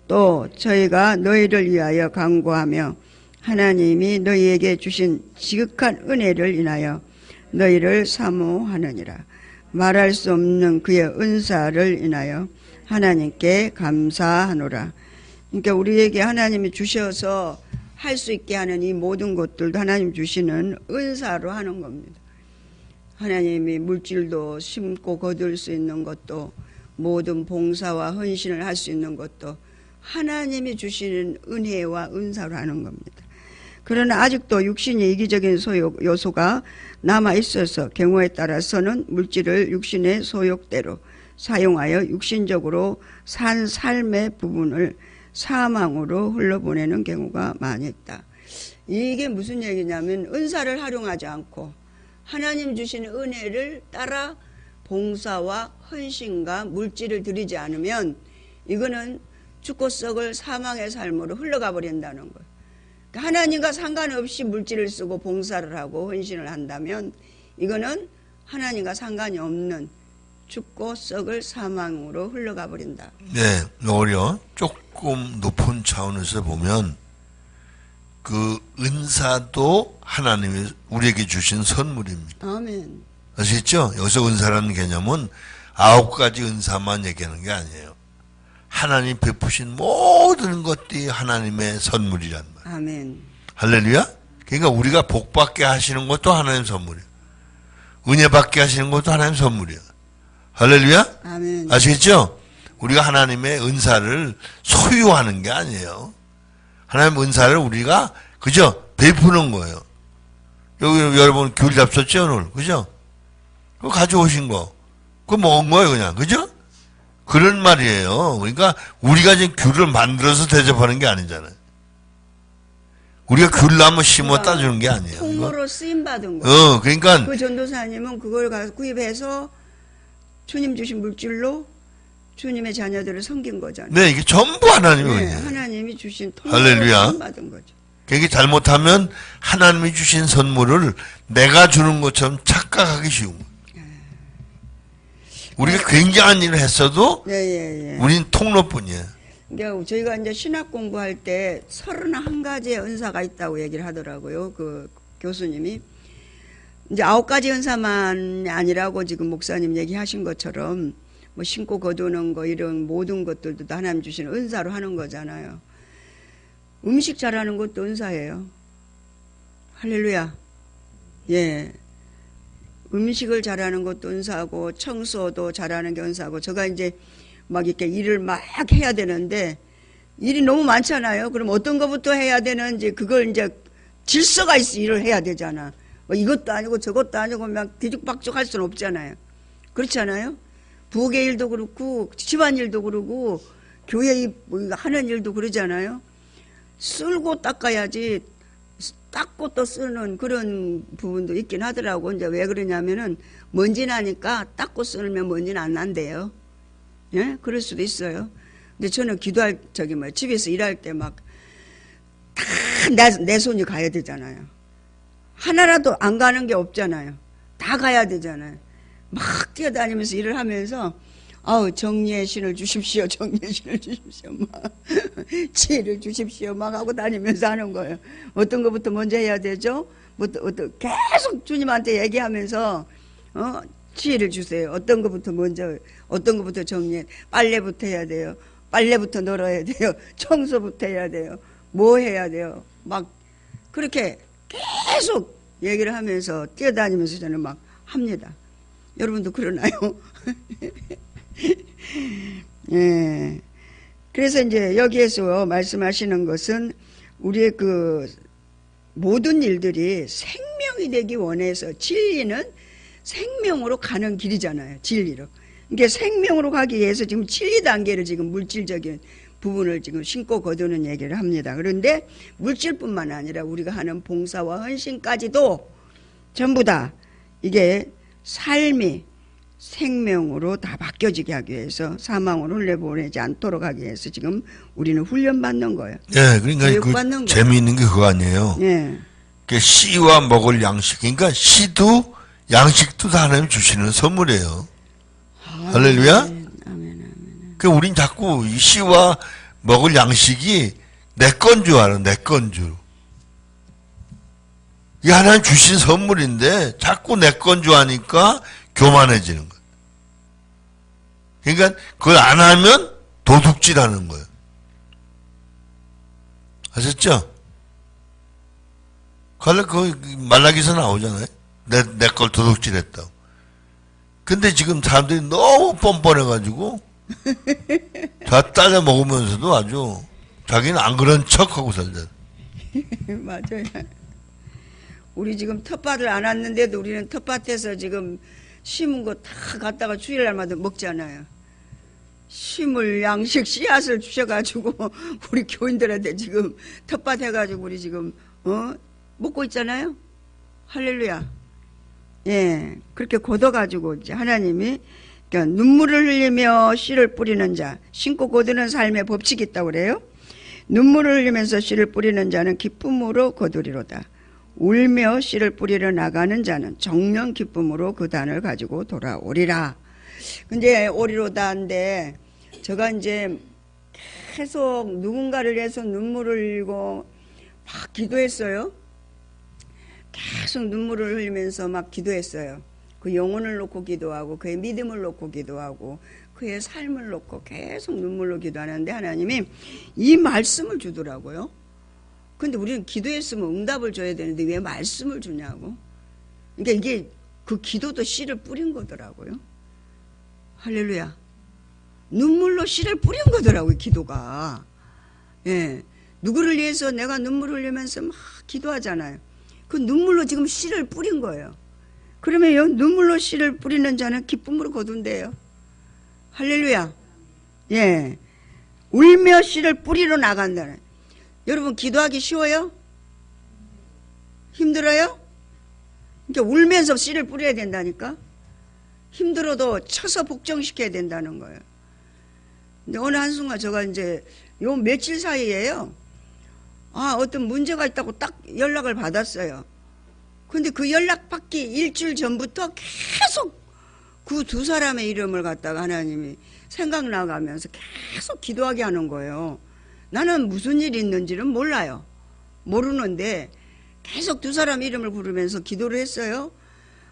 또 저희가 너희를 위하여 간구하며 하나님이 너희에게 주신 지극한 은혜를 인하여 너희를 사모하느니라. 말할 수 없는 그의 은사를 인하여 하나님께 감사하노라. 그러니까 우리에게 하나님이 주셔서 할 수 있게 하는 이 모든 것들도 하나님 주시는 은사로 하는 겁니다. 하나님이 물질도 심고 거둘 수 있는 것도 모든 봉사와 헌신을 할 수 있는 것도 하나님이 주시는 은혜와 은사로 하는 겁니다. 그러나 아직도 육신의 이기적인 소욕 요소가 남아 있어서 경우에 따라서는 물질을 육신의 소욕대로 사용하여 육신적으로 산 삶의 부분을 사망으로 흘러보내는 경우가 많이 있다. 이게 무슨 얘기냐면 은사를 활용하지 않고 하나님 주시는 은혜를 따라 봉사와 헌신과 물질을 드리지 않으면 이거는 죽고 썩을 사망의 삶으로 흘러가 버린다는 거예요. 그러니까 하나님과 상관없이 물질을 쓰고 봉사를 하고 헌신을 한다면 이거는 하나님과 상관이 없는 죽고 썩을 사망으로 흘러가 버린다. 네, 오히려 조금 높은 차원에서 보면 그 은사도 하나님이 우리에게 주신 선물입니다. 아멘. 아시겠죠? 여기서 은사라는 개념은 9가지 은사만 얘기하는 게 아니에요. 하나님 베푸신 모든 것들이 하나님의 선물이란 말이에요. 아멘. 할렐루야? 그러니까 우리가 복 받게 하시는 것도 하나님 선물이에요. 은혜 받게 하시는 것도 하나님 선물이에요. 할렐루야? 아멘. 아시겠죠? 우리가 하나님의 은사를 소유하는 게 아니에요. 하나님 은사를 우리가 그죠? 베푸는 거예요. 여기 여러분 귤 잡섰죠 오늘? 그죠? 그거 가져오신 거. 그거 먹은 거예요 그냥. 그죠? 그런 말이에요. 그러니까 우리가 지금 귤을 만들어서 대접하는 게 아니잖아요. 우리가 귤나무 심었다 주는 게 아니에요. 통로로 쓰임받은 거예요. 그러니까 그 전도사님은 그걸 구입해서 주님 주신 물질로 주님의 자녀들을 섬긴 거잖아요. 네, 이게 전부 하나님의 네, 은혜예요. 하나님이 주신 통로로 할렐루야. 쓰임받은 거죠. 그게 잘못하면 하나님이 주신 선물을 내가 주는 것처럼 착각하기 쉬운 거예요. 우리가 굉장한 일을 했어도 예. 우린 통로뿐이에요. 그러니까 저희가 이제 신학 공부할 때 31가지의 은사가 있다고 얘기를 하더라고요. 그 교수님이. 이제 9가지 은사만 아니라고 지금 목사님 얘기하신 것처럼 뭐 심고 거두는 거 이런 모든 것들도 다 하나님 주신 은사로 하는 거잖아요. 음식 잘하는 것도 은사예요. 할렐루야. 예. 음식을 잘하는 것도 은사고 청소도 잘하는 게 은사고 제가 이제 막 이렇게 일을 막 해야 되는데 일이 너무 많잖아요. 그럼 어떤 것부터 해야 되는지 그걸 이제 질서가 있어 일을 해야 되잖아. 뭐 이것도 아니고 저것도 아니고 막 뒤죽박죽 할 수는 없잖아요. 그렇잖아요. 부엌의 일도 그렇고 집안일도 그러고 교회 하는 일도 그러잖아요. 쓸고 닦아야지 닦고 또 쓰는 그런 부분도 있긴 하더라고. 이제 왜 그러냐면은 먼지 나니까 닦고 쓰면 먼지는 안 난대요. 예? 그럴 수도 있어요. 근데 저는 기도할 집에서 일할 때 막 다 내 손이 가야 되잖아요. 하나라도 안 가는 게 없잖아요. 다 가야 되잖아요. 막 뛰어다니면서 일을 하면서 아우 정리의 신을 주십시오. 정리의 신을 주십시오. 막 지혜를 주십시오. 막 하고 다니면서 하는 거예요. 어떤 것부터 먼저 해야 되죠? 계속 주님한테 얘기하면서 지혜를 주세요. 어떤 것부터 먼저, 어떤 것부터 정리해. 빨래부터 해야 돼요. 빨래부터 널어야 돼요. 청소부터 해야 돼요. 뭐 해야 돼요. 막 그렇게 계속 얘기를 하면서 뛰어다니면서 저는 막 합니다. 여러분도 그러나요? 예. 그래서 이제 여기에서 말씀하시는 것은 우리의 그 모든 일들이 생명이 되기 원해서 진리는 생명으로 가는 길이잖아요. 진리로. 이게 생명으로 가기 위해서 지금 진리 단계를 지금 물질적인 부분을 지금 신고 거두는 얘기를 합니다. 그런데 물질뿐만 아니라 우리가 하는 봉사와 헌신까지도 전부 다 이게 삶이 생명으로 다 바뀌어지게 하기 위해서 사망으로 흘려보내지 않도록 하기 위해서 지금 우리는 훈련받는 거예요. 예, 그러니까 교육받는 그 재미있는 게 그거 아니에요. 예. 그 씨와 먹을 양식, 그러니까 씨도 양식도 다 하나님 주시는 선물이에요. 할렐루야. 아멘, 아멘. 그 우린 자꾸 이 씨와 먹을 양식이 내 건 줄 알아, 내 건 줄. 이게 하나님 주신 선물인데 자꾸 내 건 줄 아니까 교만해지는 거예요. 그러니까 그걸 안 하면 도둑질하는 거예요. 아셨죠? 그 말라기서 나오잖아요. 내 걸 도둑질했다고. 근데 지금 사람들이 너무 뻔뻔해가지고 다 따져 먹으면서도 아주 자기는 안 그런 척하고 살잖아. 맞아요. 우리 지금 텃밭을 안 왔는데도 우리는 텃밭에서 지금 심은 거 다 갖다가 주일날마다 먹잖아요. 심을 양식 씨앗을 주셔가지고 우리 교인들한테 지금 텃밭 해가지고 우리 지금 먹고 있잖아요. 할렐루야. 예, 그렇게 걷어가지고 이제 하나님이 그러니까 눈물을 흘리며 씨를 뿌리는 자, 심고 거두는 삶의 법칙이 있다고 그래요. 눈물을 흘리면서 씨를 뿌리는 자는 기쁨으로 거두리로다. 울며 씨를 뿌리러 나가는 자는 정령 기쁨으로 그 단을 가지고 돌아오리라. 근데 오리로다인데 제가 이제 계속 누군가를 위해서 눈물을 흘리고 막 기도했어요. 계속 눈물을 흘리면서 막 기도했어요. 그 영혼을 놓고 기도하고 그의 믿음을 놓고 기도하고 그의 삶을 놓고 계속 눈물로 기도하는데 하나님이 이 말씀을 주더라고요. 근데 우리는 기도했으면 응답을 줘야 되는데 왜 말씀을 주냐고. 그러니까 이게 그 기도도 씨를 뿌린 거더라고요. 할렐루야. 눈물로 씨를 뿌린 거더라고요, 기도가. 예. 누구를 위해서 내가 눈물을 흘리면서 막 기도하잖아요. 그 눈물로 지금 씨를 뿌린 거예요. 그러면요, 눈물로 씨를 뿌리는 자는 기쁨으로 거둔대요. 할렐루야. 예. 울며 씨를 뿌리러 나간다는. 여러분, 기도하기 쉬워요? 힘들어요? 그러니까 울면서 씨를 뿌려야 된다니까? 힘들어도 쳐서 복종시켜야 된다는 거예요. 근데 어느 한순간 제가 이제 요 며칠 사이에요. 어떤 문제가 있다고 딱 연락을 받았어요. 근데 그 연락 받기 일주일 전부터 계속 그 두 사람의 이름을 갖다가 하나님이 생각나가면서 계속 기도하게 하는 거예요. 나는 무슨 일이 있는지는 몰라요. 모르는데 계속 두 사람 이름을 부르면서 기도를 했어요.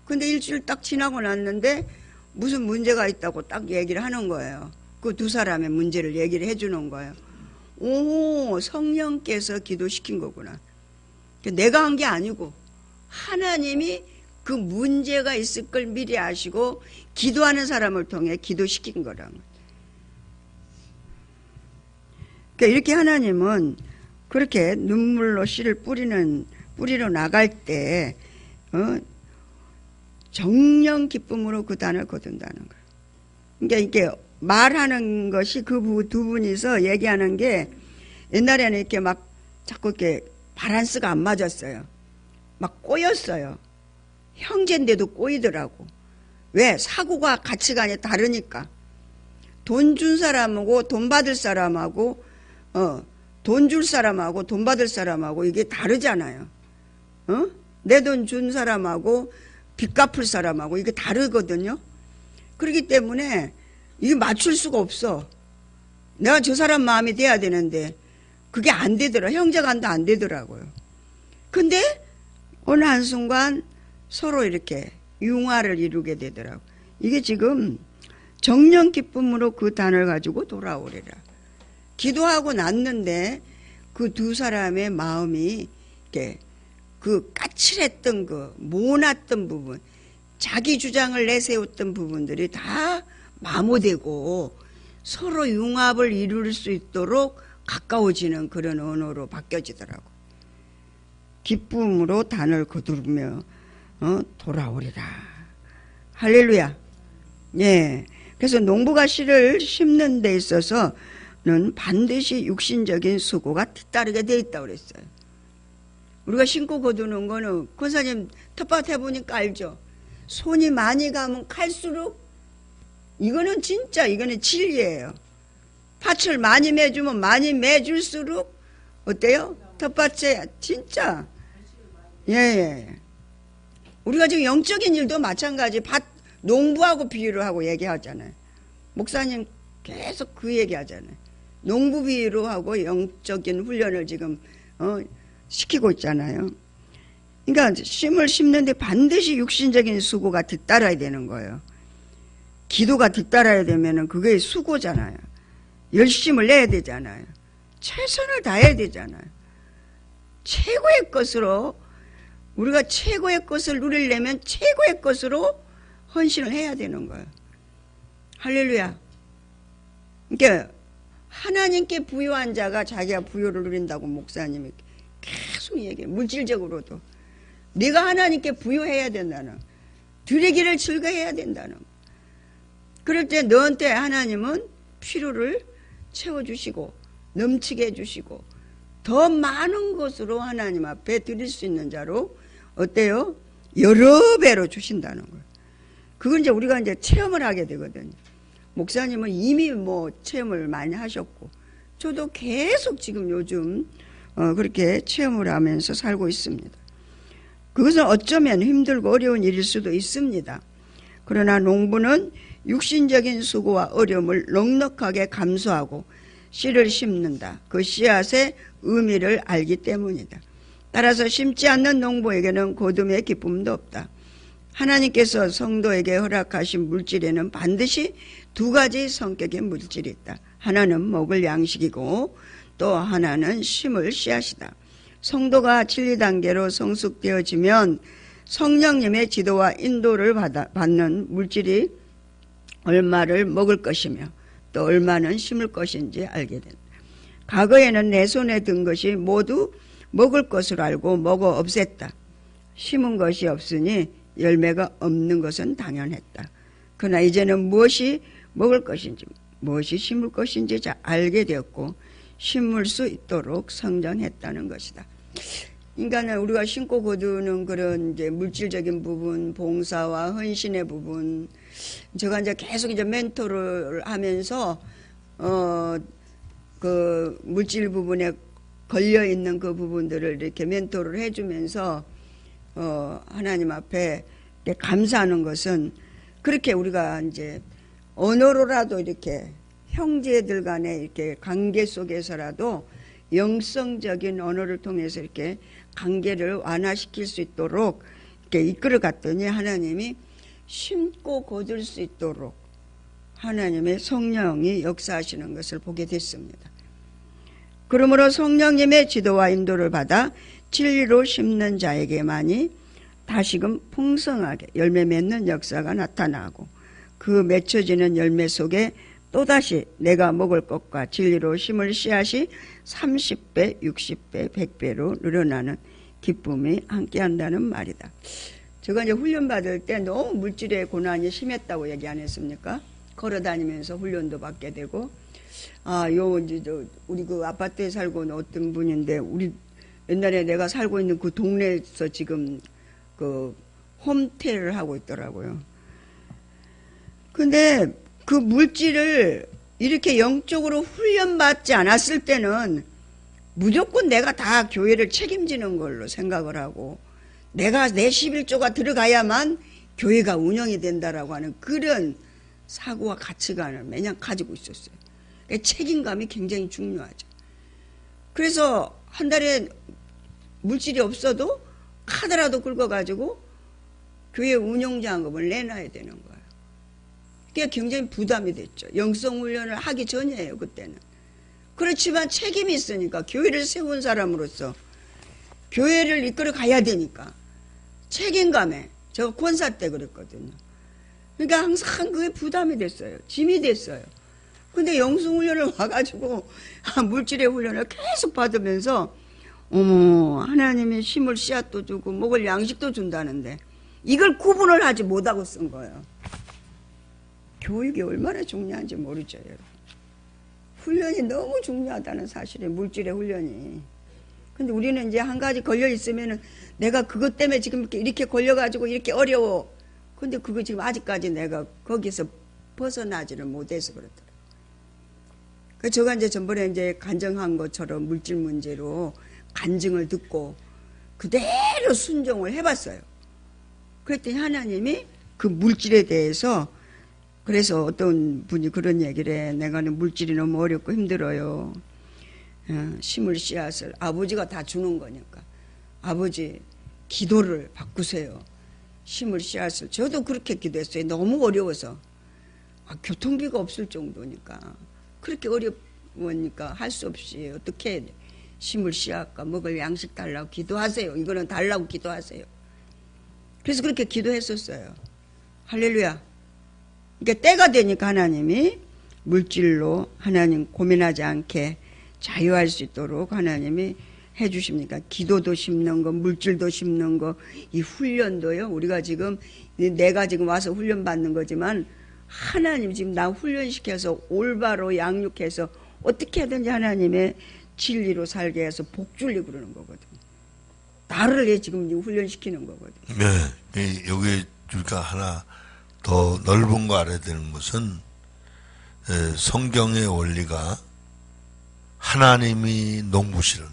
근데 일주일 딱 지나고 났는데 무슨 문제가 있다고 딱 얘기를 하는 거예요. 그 두 사람의 문제를 얘기를 해주는 거예요. 오, 성령께서 기도시킨 거구나. 내가 한 게 아니고 하나님이 그 문제가 있을 걸 미리 아시고 기도하는 사람을 통해 기도시킨 거라는 거예요. 그러니까 이렇게 하나님은 그렇게 눈물로 씨를 뿌리러 나갈 때 정령 기쁨으로 그 단을 거둔다는 거예요. 그러니까 이게 말하는 것이 그 두 분이서 얘기하는 게 옛날에는 이렇게 막 자꾸 이렇게 밸런스가 안 맞았어요. 막 꼬였어요. 형제인데도 꼬이더라고. 왜? 사고가 가치관이 다르니까. 돈 준 사람하고 돈 받을 사람하고 돈 줄 사람하고 돈 받을 사람하고 이게 다르잖아요. 내 돈 준 사람하고 빚 갚을 사람하고 이게 다르거든요. 그렇기 때문에 이게 맞출 수가 없어. 내가 저 사람 마음이 돼야 되는데 그게 안 되더라. 형제간도 안 되더라고요. 근데 어느 한순간 서로 이렇게 융화를 이루게 되더라고. 이게 지금 정령 기쁨으로 그 단을 가지고 돌아오리라. 기도하고 났는데 그 두 사람의 마음이 이렇게 그 까칠했던 그 모났던 부분, 자기 주장을 내세웠던 부분들이 다 마모되고 서로 융합을 이룰 수 있도록 가까워지는 그런 언어로 바뀌어지더라고. 기쁨으로 단을 거두며 돌아오리라. 할렐루야. 예. 그래서 농부가 씨를 심는 데 있어서는 반드시 육신적인 수고가 뒤따르게 돼 있다고 그랬어요. 우리가 심고 거두는 거는 권사님 텃밭 해보니까 알죠. 손이 많이 가면 갈수록 이거는 진짜 이거는 진리예요. 밭을 많이 매주면 많이 매줄수록 어때요? 텃밭에 진짜 예. 우리가 지금 영적인 일도 마찬가지. 밭 농부하고 비유를 하고 얘기하잖아요. 목사님 계속 그 얘기하잖아요. 농부 비유로 하고 영적인 훈련을 지금 시키고 있잖아요. 그러니까 심을 심는데 반드시 육신적인 수고가 뒤따라야 되는 거예요. 기도가 뒤따라야 되면은 그게 수고잖아요. 열심을 내야 되잖아요. 최선을 다해야 되잖아요. 최고의 것으로 우리가 최고의 것을 누리려면 최고의 것으로 헌신을 해야 되는 거예요. 할렐루야. 그러니까 하나님께 부요한 자가 자기가 부요를 누린다고 목사님이 계속 얘기해요. 물질적으로도. 네가 하나님께 부요해야 된다는, 드리기를 즐거워해야 된다는. 그럴 때 너한테 하나님은 필요를 채워주시고 넘치게 해주시고 더 많은 것으로 하나님 앞에 드릴 수 있는 자로 어때요? 여러 배로 주신다는 거예요. 그걸 이제 우리가 이제 체험을 하게 되거든요. 목사님은 이미 뭐 체험을 많이 하셨고 저도 계속 지금 요즘 그렇게 체험을 하면서 살고 있습니다. 그것은 어쩌면 힘들고 어려운 일일 수도 있습니다. 그러나 농부는 육신적인 수고와 어려움을 넉넉하게 감수하고 씨를 심는다. 그 씨앗의 의미를 알기 때문이다. 따라서 심지 않는 농부에게는 거둠의 기쁨도 없다. 하나님께서 성도에게 허락하신 물질에는 반드시 두 가지 성격의 물질이 있다. 하나는 먹을 양식이고 또 하나는 심을 씨앗이다. 성도가 진리 단계로 성숙되어지면 성령님의 지도와 인도를 받는 물질이 얼마를 먹을 것이며 또 얼마는 심을 것인지 알게 된다. 과거에는 내 손에 든 것이 모두 먹을 것으로 알고 먹어 없앴다. 심은 것이 없으니 열매가 없는 것은 당연했다. 그러나 이제는 무엇이 먹을 것인지 무엇이 심을 것인지 잘 알게 되었고 심을 수 있도록 성장했다는 것이다. 인간은 우리가 심고 거두는 그런 이제 물질적인 부분, 봉사와 헌신의 부분, 제가 이제 계속 이제 멘토를 하면서 그 물질 부분에 걸려 있는 그 부분들을 이렇게 멘토를 해주면서 하나님 앞에 감사하는 것은 그렇게 우리가 이제 언어로라도 이렇게 형제들 간의 이렇게 관계 속에서라도 영성적인 언어를 통해서 이렇게 관계를 완화시킬 수 있도록 이렇게 이끌어 갔더니 하나님이 심고 거둘 수 있도록 하나님의 성령이 역사하시는 것을 보게 됐습니다. 그러므로 성령님의 지도와 인도를 받아 진리로 심는 자에게만이 다시금 풍성하게 열매 맺는 역사가 나타나고 그 맺혀지는 열매 속에 또다시 내가 먹을 것과 진리로 심을 씨앗이 30배, 60배, 100배로 늘어나는 기쁨이 함께한다는 말이다. 제가 이제 훈련 받을 때 너무 물질의 고난이 심했다고 얘기 안 했습니까? 걸어다니면서 훈련도 받게 되고, 우리 그 아파트에 살고 있는 어떤 분인데, 우리 옛날에 내가 살고 있는 그 동네에서 지금 그 홈테를 하고 있더라고요. 근데 그 물질을 이렇게 영적으로 훈련받지 않았을 때는 무조건 내가 다 교회를 책임지는 걸로 생각을 하고 내가 내 11조가 들어가야만 교회가 운영이 된다라고 하는 그런 사고와 가치관을 매년 가지고 있었어요. 책임감이 굉장히 중요하죠. 그래서 한 달에 물질이 없어도 카드라도 긁어가지고 교회 운영자금을 내놔야 되는 거예요. 그게 굉장히 부담이 됐죠. 영성훈련을 하기 전이에요, 그때는. 그렇지만 책임이 있으니까, 교회를 세운 사람으로서 교회를 이끌어 가야 되니까 책임감에, 저 권사 때 그랬거든요. 그러니까 항상 그게 부담이 됐어요. 짐이 됐어요. 근데 영성훈련을 와가지고 물질의 훈련을 계속 받으면서 어머, 하나님이 심을 씨앗도 주고 먹을 양식도 준다는데 이걸 구분을 하지 못하고 쓴 거예요. 교육이 얼마나 중요한지 모르죠, 여러분. 훈련이 너무 중요하다는 사실에, 물질의 훈련이. 근데 우리는 이제 한 가지 걸려 있으면은 내가 그것 때문에 지금 이렇게 걸려가지고 이렇게 어려워. 근데 그거 지금 아직까지 내가 거기서 벗어나지를 못해서 그렇더라고요. 그 제가 이제 전번에 이제 간증한 것처럼 물질 문제로 간증을 듣고 그대로 순종을 해봤어요. 그랬더니 하나님이 그 물질에 대해서, 그래서 어떤 분이 그런 얘기를 해. 내가 물질이 너무 어렵고 힘들어요. 심을 씨앗을 아버지가 다 주는 거니까 아버지 기도를 바꾸세요. 심을 씨앗을. 저도 그렇게 기도했어요. 너무 어려워서. 교통비가 없을 정도니까. 그렇게 어려우니까 할 수 없이 어떻게 해야 돼. 심을 씨앗과 먹을 양식 달라고 기도하세요. 이거는 달라고 기도하세요. 그래서 그렇게 기도했었어요. 할렐루야. 그러니까 때가 되니까 하나님이 물질로 하나님 고민하지 않게 자유할 수 있도록 하나님이 해주십니까? 기도도 심는 거, 물질도 심는 거, 이 훈련도요. 우리가 지금, 내가 지금 와서 훈련 받는 거지만 하나님 지금 나 훈련시켜서 올바로 양육해서 어떻게 하든지 하나님의 진리로 살게 해서 복 주려고 그러는 거거든. 나를 지금 훈련시키는 거거든. 네. 여기 우리가 하나 더 넓은 거 알아야 되는 것은, 성경의 원리가 하나님이 농부시는,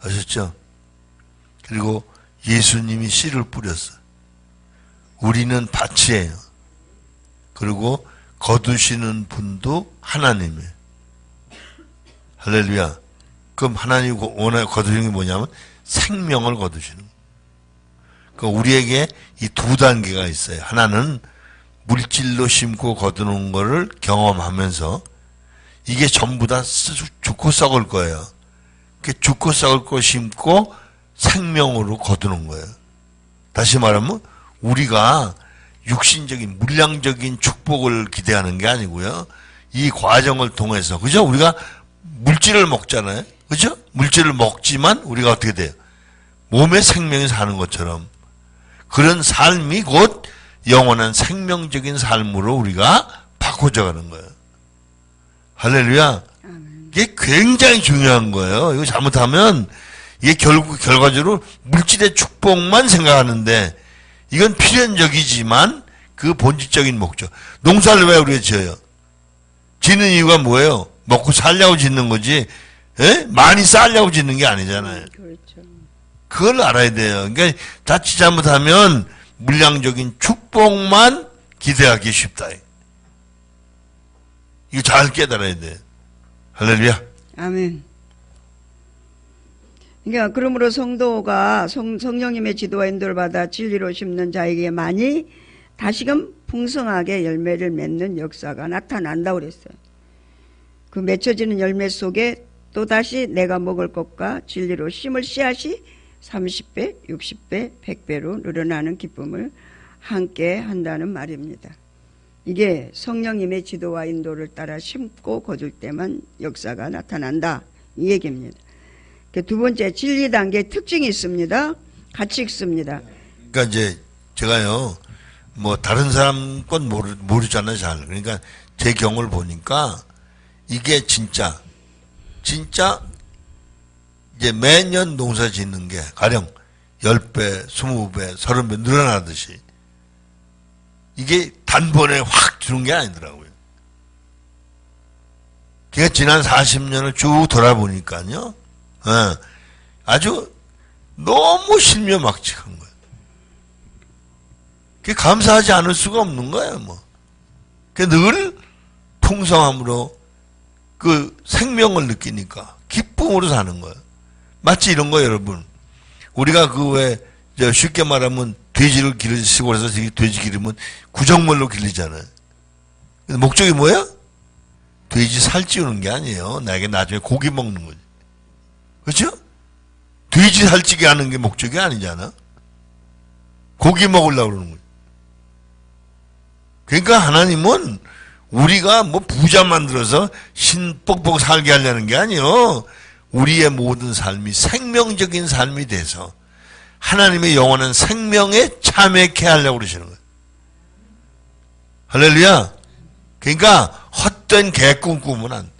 아셨죠? 그리고 예수님이 씨를 뿌렸어요. 우리는 밭이에요. 그리고 거두시는 분도 하나님이에요. 할렐루야. 그럼 하나님이 원하는 거두시는 게 뭐냐면 생명을 거두시는 거예요. 그러니까 우리에게 이 두 단계가 있어요. 하나는 물질로 심고 거두는 거를 경험하면서 이게 전부 다 죽고 썩을 거예요. 죽고 썩을 거 심고 생명으로 거두는 거예요. 다시 말하면 우리가 육신적인 물량적인 축복을 기대하는 게 아니고요. 이 과정을 통해서, 그죠? 우리가 물질을 먹잖아요. 그죠? 물질을 먹지만 우리가 어떻게 돼요? 몸에 생명이 사는 것처럼 그런 삶이 곧 영원한 생명적인 삶으로 우리가 바꿔져 가는 거예요. 할렐루야. 이게 굉장히 중요한 거예요. 이거 잘못하면 이게 결과적으로 물질의 축복만 생각하는데 이건 필연적이지만 그 본질적인 목적. 농사를 왜 우리가 지어요? 짓는 이유가 뭐예요? 먹고 살려고 짓는 거지, 많이 쌓으려고 짓는 게 아니잖아요. 그렇죠. 그걸 알아야 돼요. 그러니까 자칫 잘못하면 물량적인 축복만 기대하기 쉽다. 이거 잘 깨달아야 돼. 할렐루야. 아멘. 그러니까 그러므로 성도가 성령님의 지도와 인도를 받아 진리로 심는 자에게만이 다시금 풍성하게 열매를 맺는 역사가 나타난다고 그랬어요. 그 맺혀지는 열매 속에 또다시 내가 먹을 것과 진리로 심을 씨앗이 30배, 60배, 100배로 늘어나는 기쁨을 함께 한다는 말입니다. 이게 성령님의 지도와 인도를 따라 심고 거둘 때만 역사가 나타난다, 이 얘기입니다. 두 번째, 진리 단계의 특징이 있습니다. 같이 읽습니다. 그러니까 이제 제가요, 뭐 다른 사람 건 모르잖아요, 잘. 그러니까 제 경우를 보니까 이게 진짜 이제 매년 농사 짓는 게 가령 10배, 20배, 30배 늘어나듯이 이게 단번에 확 주는 게 아니더라고요. 제가 지난 40년을 쭉 돌아보니까요, 아주 너무 실묘막측한 거예요. 그게 감사하지 않을 수가 없는 거예요, 뭐. 늘 풍성함으로 그 생명을 느끼니까 기쁨으로 사는 거예요. 마치 이런 거예요, 여러분. 우리가 그 왜 쉽게 말하면 돼지를 시골에서 돼지 기르면 구정물로 길리잖아요. 목적이 뭐야? 돼지 살찌우는 게 아니에요. 나에게 나중에 고기 먹는 거지. 그렇죠? 돼지 살찌게 하는 게 목적이 아니잖아. 고기 먹으려고 그러는 거지. 그러니까 하나님은 우리가 뭐 부자 만들어서 뻑뻑 살게 하려는 게 아니에요. 우리의 모든 삶이 생명적인 삶이 돼서 하나님의 영원한 생명에 참여케 하려고 그러시는 거예요. 할렐루야. 그러니까 헛된 개꿈 꾸면 안 돼.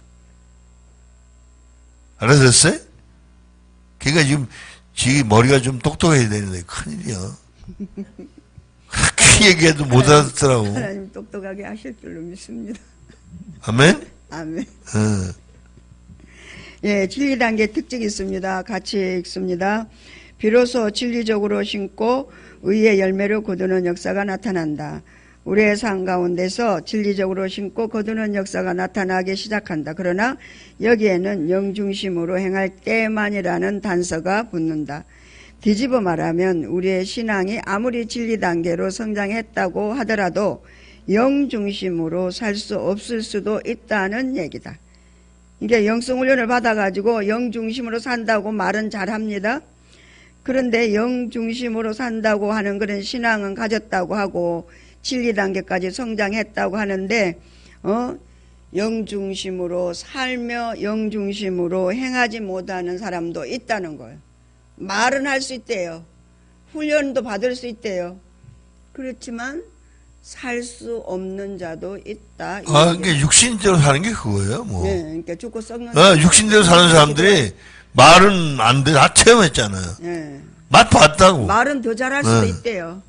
알아들었어요? 그러니까 지금 머리가 좀 똑똑해야 되는데 큰일이야. 그렇게 얘기해도 못 알아듣더라고. 하나님 똑똑하게 하실 줄로 믿습니다. 아멘? 아멘. 예, 진리 단계 특징이 있습니다. 같이 읽습니다. 비로소 진리적으로 심고 의의 열매를 거두는 역사가 나타난다. 우리의 삶 가운데서 진리적으로 심고 거두는 역사가 나타나기 시작한다. 그러나 여기에는 영중심으로 행할 때만이라는 단서가 붙는다. 뒤집어 말하면 우리의 신앙이 아무리 진리 단계로 성장했다고 하더라도 영중심으로 살 수 없을 수도 있다는 얘기다. 이게 영성훈련을 받아가지고 영중심으로 산다고 말은 잘합니다. 그런데 영중심으로 산다고 하는 그런 신앙은 가졌다고 하고 진리 단계까지 성장했다고 하는데 영중심으로 살며 영중심으로 행하지 못하는 사람도 있다는 거예요. 말은 할 수 있대요. 훈련도 받을 수 있대요. 그렇지만 살 수 없는 자도 있다. 그러니까 육신대로 사는 게 그거예요, 뭐. 네, 그러니까 죽고 썩는 육신대로 사는 사람들이 말은 안 돼. 다 체험했잖아요. 네. 맛 봤다고. 말은 더 잘할 수도 있대요.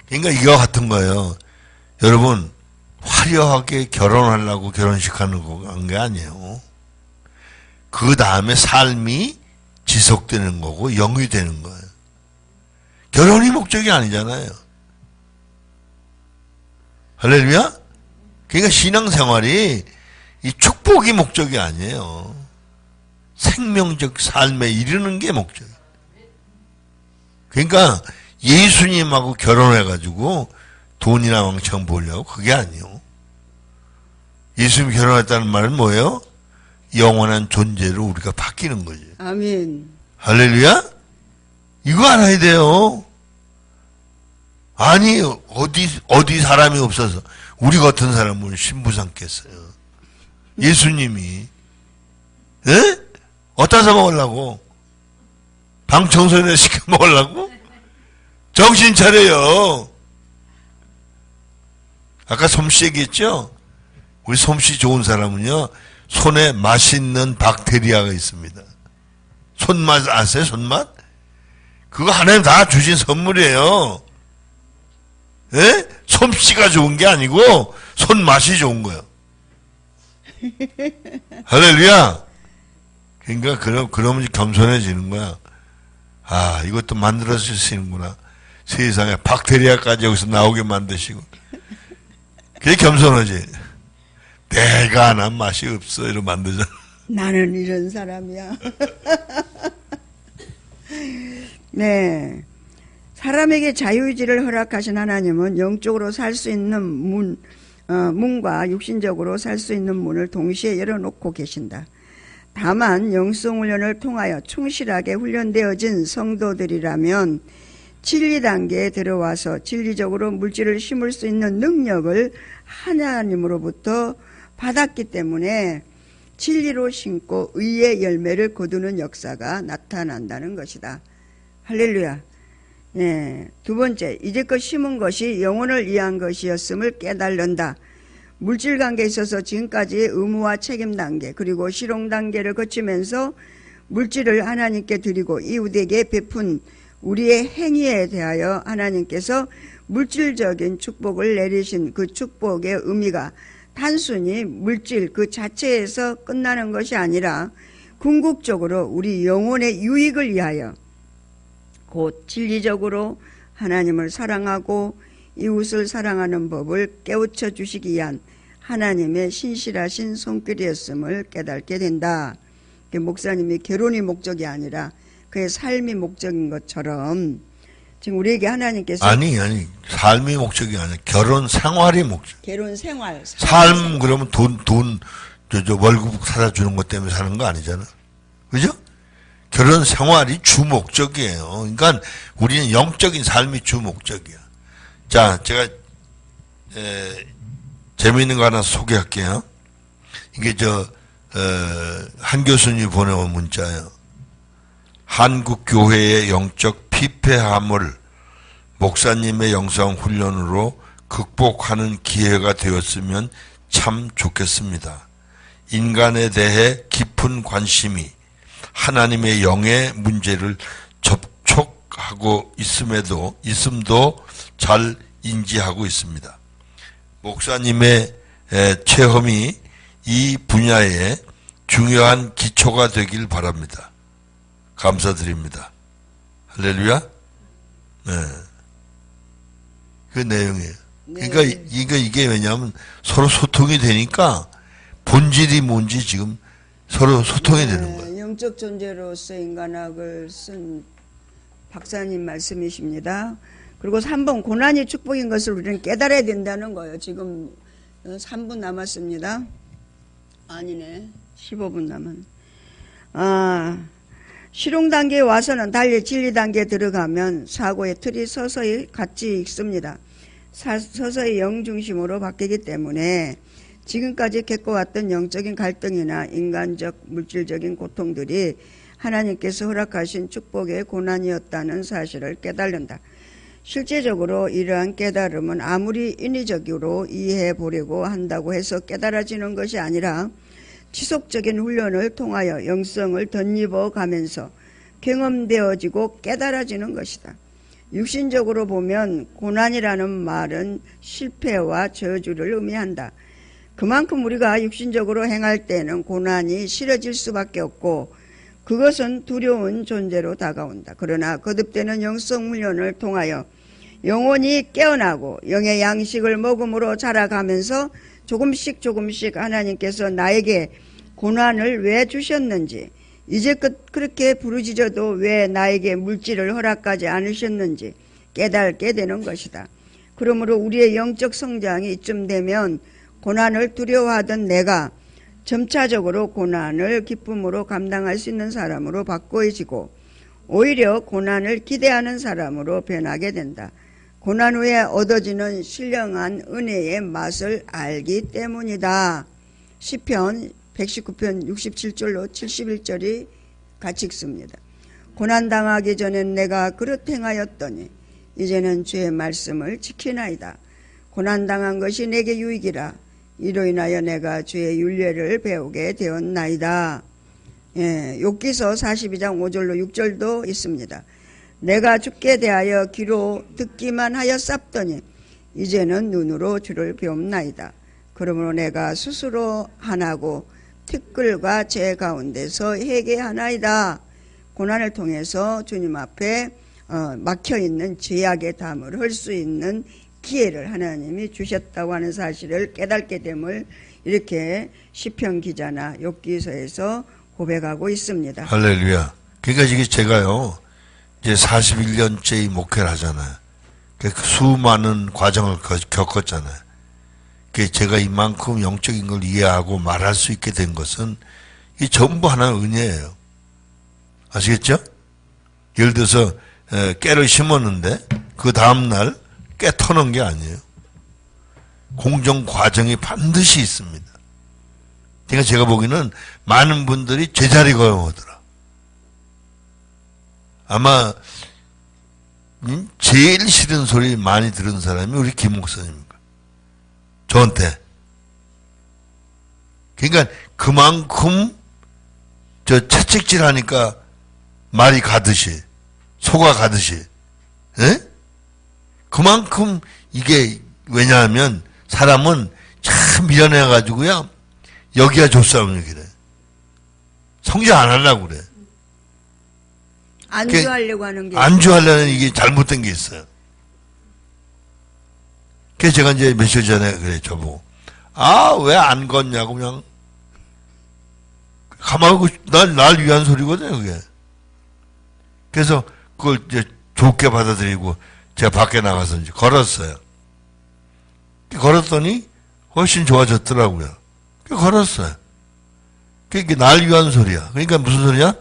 그러니까 이거 같은 거예요. 여러분, 화려하게 결혼하려고 결혼식 하는 게 아니에요. 그 다음에 삶이 지속되는 거고 영이 되는 거예요. 결혼이 목적이 아니잖아요. 할렐루야? 그러니까 신앙생활이 이 축복이 목적이 아니에요. 생명적 삶에 이르는 게 목적이에요. 그러니까 예수님하고 결혼해가지고 돈이나 왕창 벌려고 그게 아니에요. 예수님 결혼했다는 말은 뭐예요? 영원한 존재로 우리가 바뀌는 거죠. 아멘. 할렐루야? 이거 알아야 돼요. 아니 어디 사람이 없어서 우리 같은 사람은 신부 삼겠어요. 예수님이 에? 어디다 사 먹으려고? 방 청소년 시켜 먹으려고? 정신 차려요. 아까 솜씨 얘기했죠? 우리 솜씨 좋은 사람은요 손에 맛있는 박테리아가 있습니다. 손맛 아세요? 손맛? 그거 하나님 다 주신 선물이에요. 예? 솜씨가 좋은 게 아니고 손맛이 좋은 거예요. 할렐루야. 그러니까 그러면 겸손해지는 거야. 아, 이것도 만들어 주시는구나. 세상에 박테리아까지 여기서 나오게 만드시고. 그게 겸손하지. 내가 난 맛이 없어 이러고 만들잖아. 나는 이런 사람이야. 네. 사람에게 자유의지를 허락하신 하나님은 영적으로 살 수 있는 문과 육신적으로 살 수 있는 문을 동시에 열어놓고 계신다. 다만 영성훈련을 통하여 충실하게 훈련되어진 성도들이라면 진리 단계에 들어와서 진리적으로 물질을 심을 수 있는 능력을 하나님으로부터 받았기 때문에 진리로 심고 의의 열매를 거두는 역사가 나타난다는 것이다. 할렐루야. 네. 두 번째, 이제껏 심은 것이 영혼을 위한 것이었음을 깨달는다. 물질 관계에 있어서 지금까지 의무와 책임 단계 그리고 실용 단계를 거치면서 물질을 하나님께 드리고 이웃에게 베푼 우리의 행위에 대하여 하나님께서 물질적인 축복을 내리신 그 축복의 의미가 단순히 물질 그 자체에서 끝나는 것이 아니라 궁극적으로 우리 영혼의 유익을 위하여 곧 진리적으로 하나님을 사랑하고 이웃을 사랑하는 법을 깨우쳐 주시기 위한 하나님의 신실하신 손길이었음을 깨닫게 된다. 목사님이 결혼이 목적이 아니라 그의 삶이 목적인 것처럼 지금 우리에게 하나님께서 아니 삶이 목적이 아니라 결혼 생활이 목적. 결혼 생활 삶 그러면 돈 월급 사다 주는 것 때문에 사는 거 아니잖아. 그죠? 결혼 생활이 주 목적이에요. 그러니까 우리는 영적인 삶이 주 목적이야. 자, 제가 재미있는 거 하나 소개할게요. 이게 한 교수님이 보내온 문자예요. 한국 교회의 영적 피폐함을 목사님의 영성 훈련으로 극복하는 기회가 되었으면 참 좋겠습니다. 인간에 대해 깊은 관심이 하나님의 영의 문제를 접촉하고 있음도 잘 인지하고 있습니다. 목사님의 체험이 이 분야에 중요한 기초가 되길 바랍니다. 감사드립니다. 할렐루야. 네. 그 내용이에요. 그러니까 이게 왜냐하면 서로 소통이 되니까 본질이 뭔지 지금 서로 소통이 되는 거예요. 영적 존재로서 인간학을 쓴 박사님 말씀이십니다. 그리고 3번 고난이 축복인 것을 우리는 깨달아야 된다는 거예요. 지금 3분 남았습니다. 아니네. 15분 남았네. 실용 단계에 와서는 달리 진리 단계에 들어가면 사고의 틀이 서서히 같이 익습니다. 서서히 영 중심으로 바뀌기 때문에 지금까지 겪어왔던 영적인 갈등이나 인간적 물질적인 고통들이 하나님께서 허락하신 축복의 고난이었다는 사실을 깨달는다. 실제적으로 이러한 깨달음은 아무리 인위적으로 이해해 보려고 한다고 해서 깨달아지는 것이 아니라 지속적인 훈련을 통하여 영성을 덧입어 가면서 경험되어지고 깨달아지는 것이다. 육신적으로 보면 고난이라는 말은 실패와 저주를 의미한다. 그만큼 우리가 육신적으로 행할 때는 고난이 싫어질 수밖에 없고 그것은 두려운 존재로 다가온다. 그러나 거듭되는 영성 훈련을 통하여 영혼이 깨어나고 영의 양식을 먹음으로 자라가면서 조금씩 하나님께서 나에게 고난을 왜 주셨는지, 이제껏 그렇게 부르짖어도 왜 나에게 물질을 허락하지 않으셨는지 깨닫게 되는 것이다. 그러므로 우리의 영적 성장이 이쯤 되면 고난을 두려워하던 내가 점차적으로 고난을 기쁨으로 감당할 수 있는 사람으로 바꿔지고 오히려 고난을 기대하는 사람으로 변하게 된다. 고난 후에 얻어지는 신령한 은혜의 맛을 알기 때문이다. 시편 119편 67절로 71절이 같이 읽습니다. 고난당하기 전엔 내가 그릇 행하였더니 이제는 주의 말씀을 지키나이다. 고난당한 것이 내게 유익이라. 이로 인하여 내가 주의 율례를 배우게 되었나이다. 욥기서 42장 5절로 6절도 있습니다. 내가 주께 대하여 귀로 듣기만 하여 쌌더니 이제는 눈으로 주를 배움나이다. 그러므로 내가 스스로 하나고 티끌과 제 가운데서 회개하나이다. 고난을 통해서 주님 앞에 막혀있는 죄악의 담을 할 수 있는 기회를 하나님이 주셨다고 하는 사실을 깨닫게 됨을 이렇게 시편 기자나 욥기서에서 고백하고 있습니다. 할렐루야. 그러니까 이게 제가요 이제 41년째 이 목회를 하잖아요. 그 수많은 과정을 겪었잖아요. 제가 이만큼 영적인 걸 이해하고 말할 수 있게 된 것은 이 전부 하나의 은혜예요. 아시겠죠? 예를 들어서 깨를 심었는데 그 다음날 깨 터는 게 아니에요. 공정 과정이 반드시 있습니다. 그러니까 제가 보기에는 많은 분들이 제자리가 오더라. 아마 제일 싫은 소리 많이 들은 사람이 우리 김 목사님입니다. 저한테. 그러니까 그만큼 채찍질 하니까 말이 가듯이, 소가 가듯이, 에? 그만큼 이게 왜냐하면 사람은 참 미련해가지고요, 여기가 좋사오면 그래. 성장 안 하려고 그래. 안주하려고 하는 게. 안주하려는 이게 잘못된 게 있어요. 그래서 제가 이제 며칠 전에 그래, 저보고. 아, 왜 안 걷냐고, 그냥. 가만히, 날 위한 소리거든요, 그게. 그래서 그걸 이제 좋게 받아들이고, 제가 밖에 나가서 이제 걸었어요. 걸었더니 훨씬 좋아졌더라고요. 걸었어요. 그게 날 위한 소리야. 그러니까 무슨 소리야?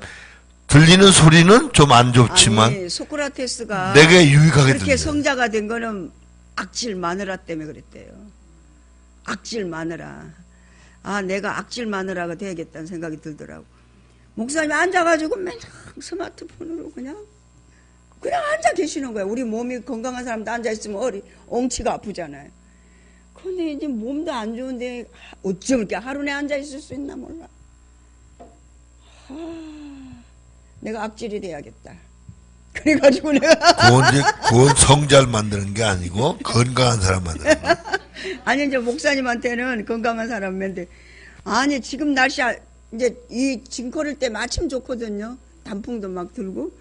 들리는 소리는 좀 안 좋지만 아니, 소크라테스가 내게 유익하게 그렇게 들려요. 성자가 된 거는 악질 마누라 때문에 그랬대요. 악질 마누라. 아, 내가 악질 마누라가 되야겠다는 생각이 들더라고. 목사님이 앉아가지고 맨날 스마트폰으로 그냥 앉아 계시는 거야. 우리 몸이 건강한 사람도 앉아 있으면 엉치가 아프잖아요. 근데 이제 몸도 안 좋은데 어쩜 이렇게 하루 내 앉아 있을 수 있나 몰라. 내가 악질이 돼야겠다. 그래가지고 내가 그건 성자를 만드는 게 아니고 건강한 사람 만드는 거야. 아니 이제 목사님한테는 건강한 사람인데 아니 지금 날씨 이제 지금 걸을 때 마침 좋거든요. 단풍도 막 들고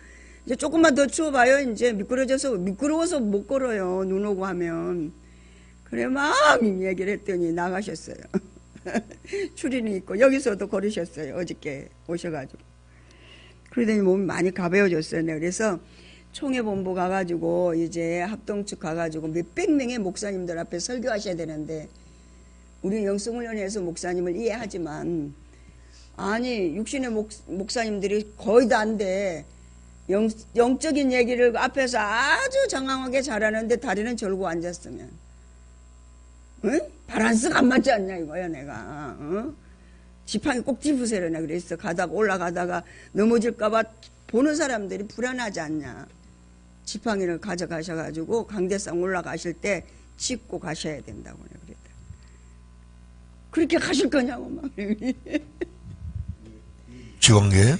이제 조금만 더 추워봐요. 이제 미끄러워서 못 걸어요. 눈 오고 하면. 그래 막 얘기를 했더니 나가셨어요. 추리닝 입고 여기서도 걸으셨어요. 어저께 오셔가지고. 그러더니 몸이 많이 가벼워졌어요. 그래서 총회본부 가가지고 이제 합동측 가가지고 몇백 명의 목사님들 앞에 설교하셔야 되는데 우리 영성훈련에서 목사님을 이해하지만 아니 육신의 목사님들이 거의 다 안 돼. 영적인 얘기를 앞에서 아주 장황하게 잘하는데 다리는 절고 앉았으면 응? 바란스가 안 맞지 않냐 이거야 내가. 어? 지팡이 꼭 집으세요. 내가 그랬어. 올라가다가 넘어질까봐 보는 사람들이 불안하지 않냐. 지팡이를 가져가셔가지고 강대상 올라가실 때 짚고 가셔야 된다고 내가 그랬다. 그렇게 가실 거냐고 막. 지원계?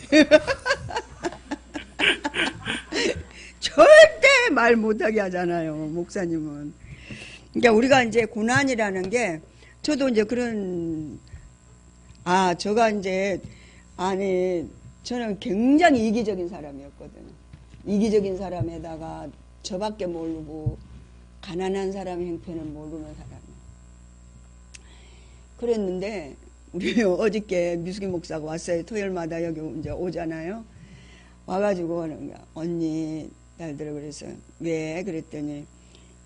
절대 말 못하게 하잖아요, 목사님은. 그러니까 우리가 이제 고난이라는 게 저도 이제 제가 이제 저는 굉장히 이기적인 사람이었거든요. 이기적인 사람에다가 저밖에 모르고 가난한 사람 형편을 모르는 사람. 그랬는데 우리 어저께 미숙이 목사가 왔어요. 토요일마다 여기 이제 오잖아요. 와가지고 하는 거야. 언니 날들어 그래서 왜 그랬더니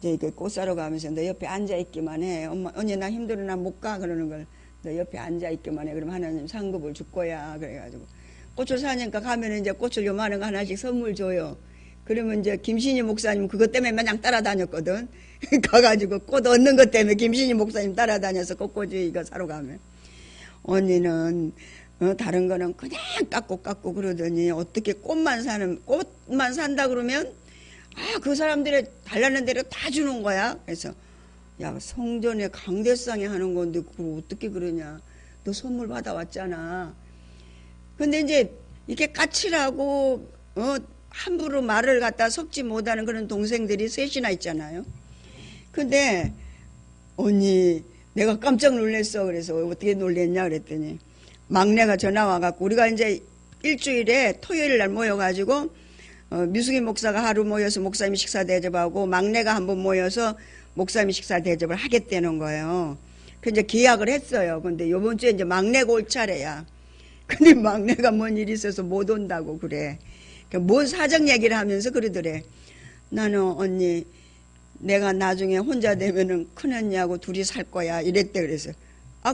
이제 꽃 사러 가면서 너 옆에 앉아 있기만 해. 엄마 언니 나 힘들어 나 못 가 그러는 걸 너 옆에 앉아 있기만 해. 그럼 하나님 상급을 줄 거야. 그래가지고 꽃을 사니까 가면 이제 꽃을 요만한 거 하나씩 선물 줘요. 그러면 이제 김신희 목사님 그것 때문에 마냥 따라다녔거든. 가가지고 꽃 얻는 것 때문에 김신희 목사님 따라다녀서 꽃꽂이 이거 사러 가면 언니는 다른 거는 그냥 깎고 그러더니 어떻게 꽃만 산다 그러면 그 사람들이 달라는 대로 다 주는 거야. 그래서 야 성전에 강대상에 하는 건데 그걸 어떻게 그러냐. 너 선물 받아왔잖아. 근데 이제 이렇게 까칠하고 함부로 말을 갖다 섞지 못하는 그런 동생들이 셋이나 있잖아요. 근데 언니 내가 깜짝 놀랐어. 그래서 어떻게 놀랬냐 그랬더니 막내가 전화 와갖고 우리가 이제 일주일에 토요일 날 모여가지고 미숙이 목사가 하루 모여서 목사님 식사 대접하고 막내가 한번 모여서 목사님 식사 대접을 하겠다는 거예요. 그 이제 계약을 했어요. 근데 요번 주에 이제 막내가 올 차례야. 근데 막내가 뭔 일이 있어서 못 온다고 그래. 뭔 사정 얘기를 하면서 그러더래. 나는 언니 내가 나중에 혼자 되면은 큰언니하고 둘이 살 거야 이랬대. 그래서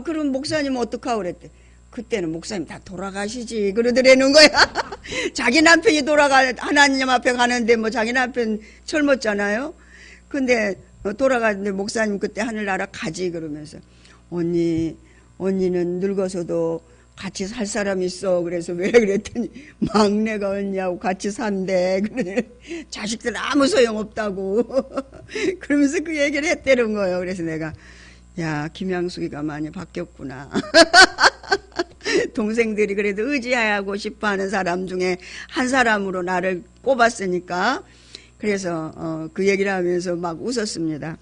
그럼 목사님은 어떡하고 그랬대. 그때는 목사님 다 돌아가시지 그러더라는 거야. 자기 남편이 하나님 앞에 가는데 뭐 자기 남편 젊었잖아요. 근데 돌아가는데 목사님 그때 하늘나라 가지 그러면서 언니는 늙어서도 같이 살 사람 있어. 그래서 왜 그랬더니 막내가 언니하고 같이 산대. 그래 자식들 아무 소용없다고. 그러면서 그 얘기를 했다는 거예요. 그래서 내가 야 김양숙이가 많이 바뀌었구나. 동생들이 그래도 의지하고 싶어하는 사람 중에 한 사람으로 나를 꼽았으니까 그래서 그 얘기를 하면서 막 웃었습니다.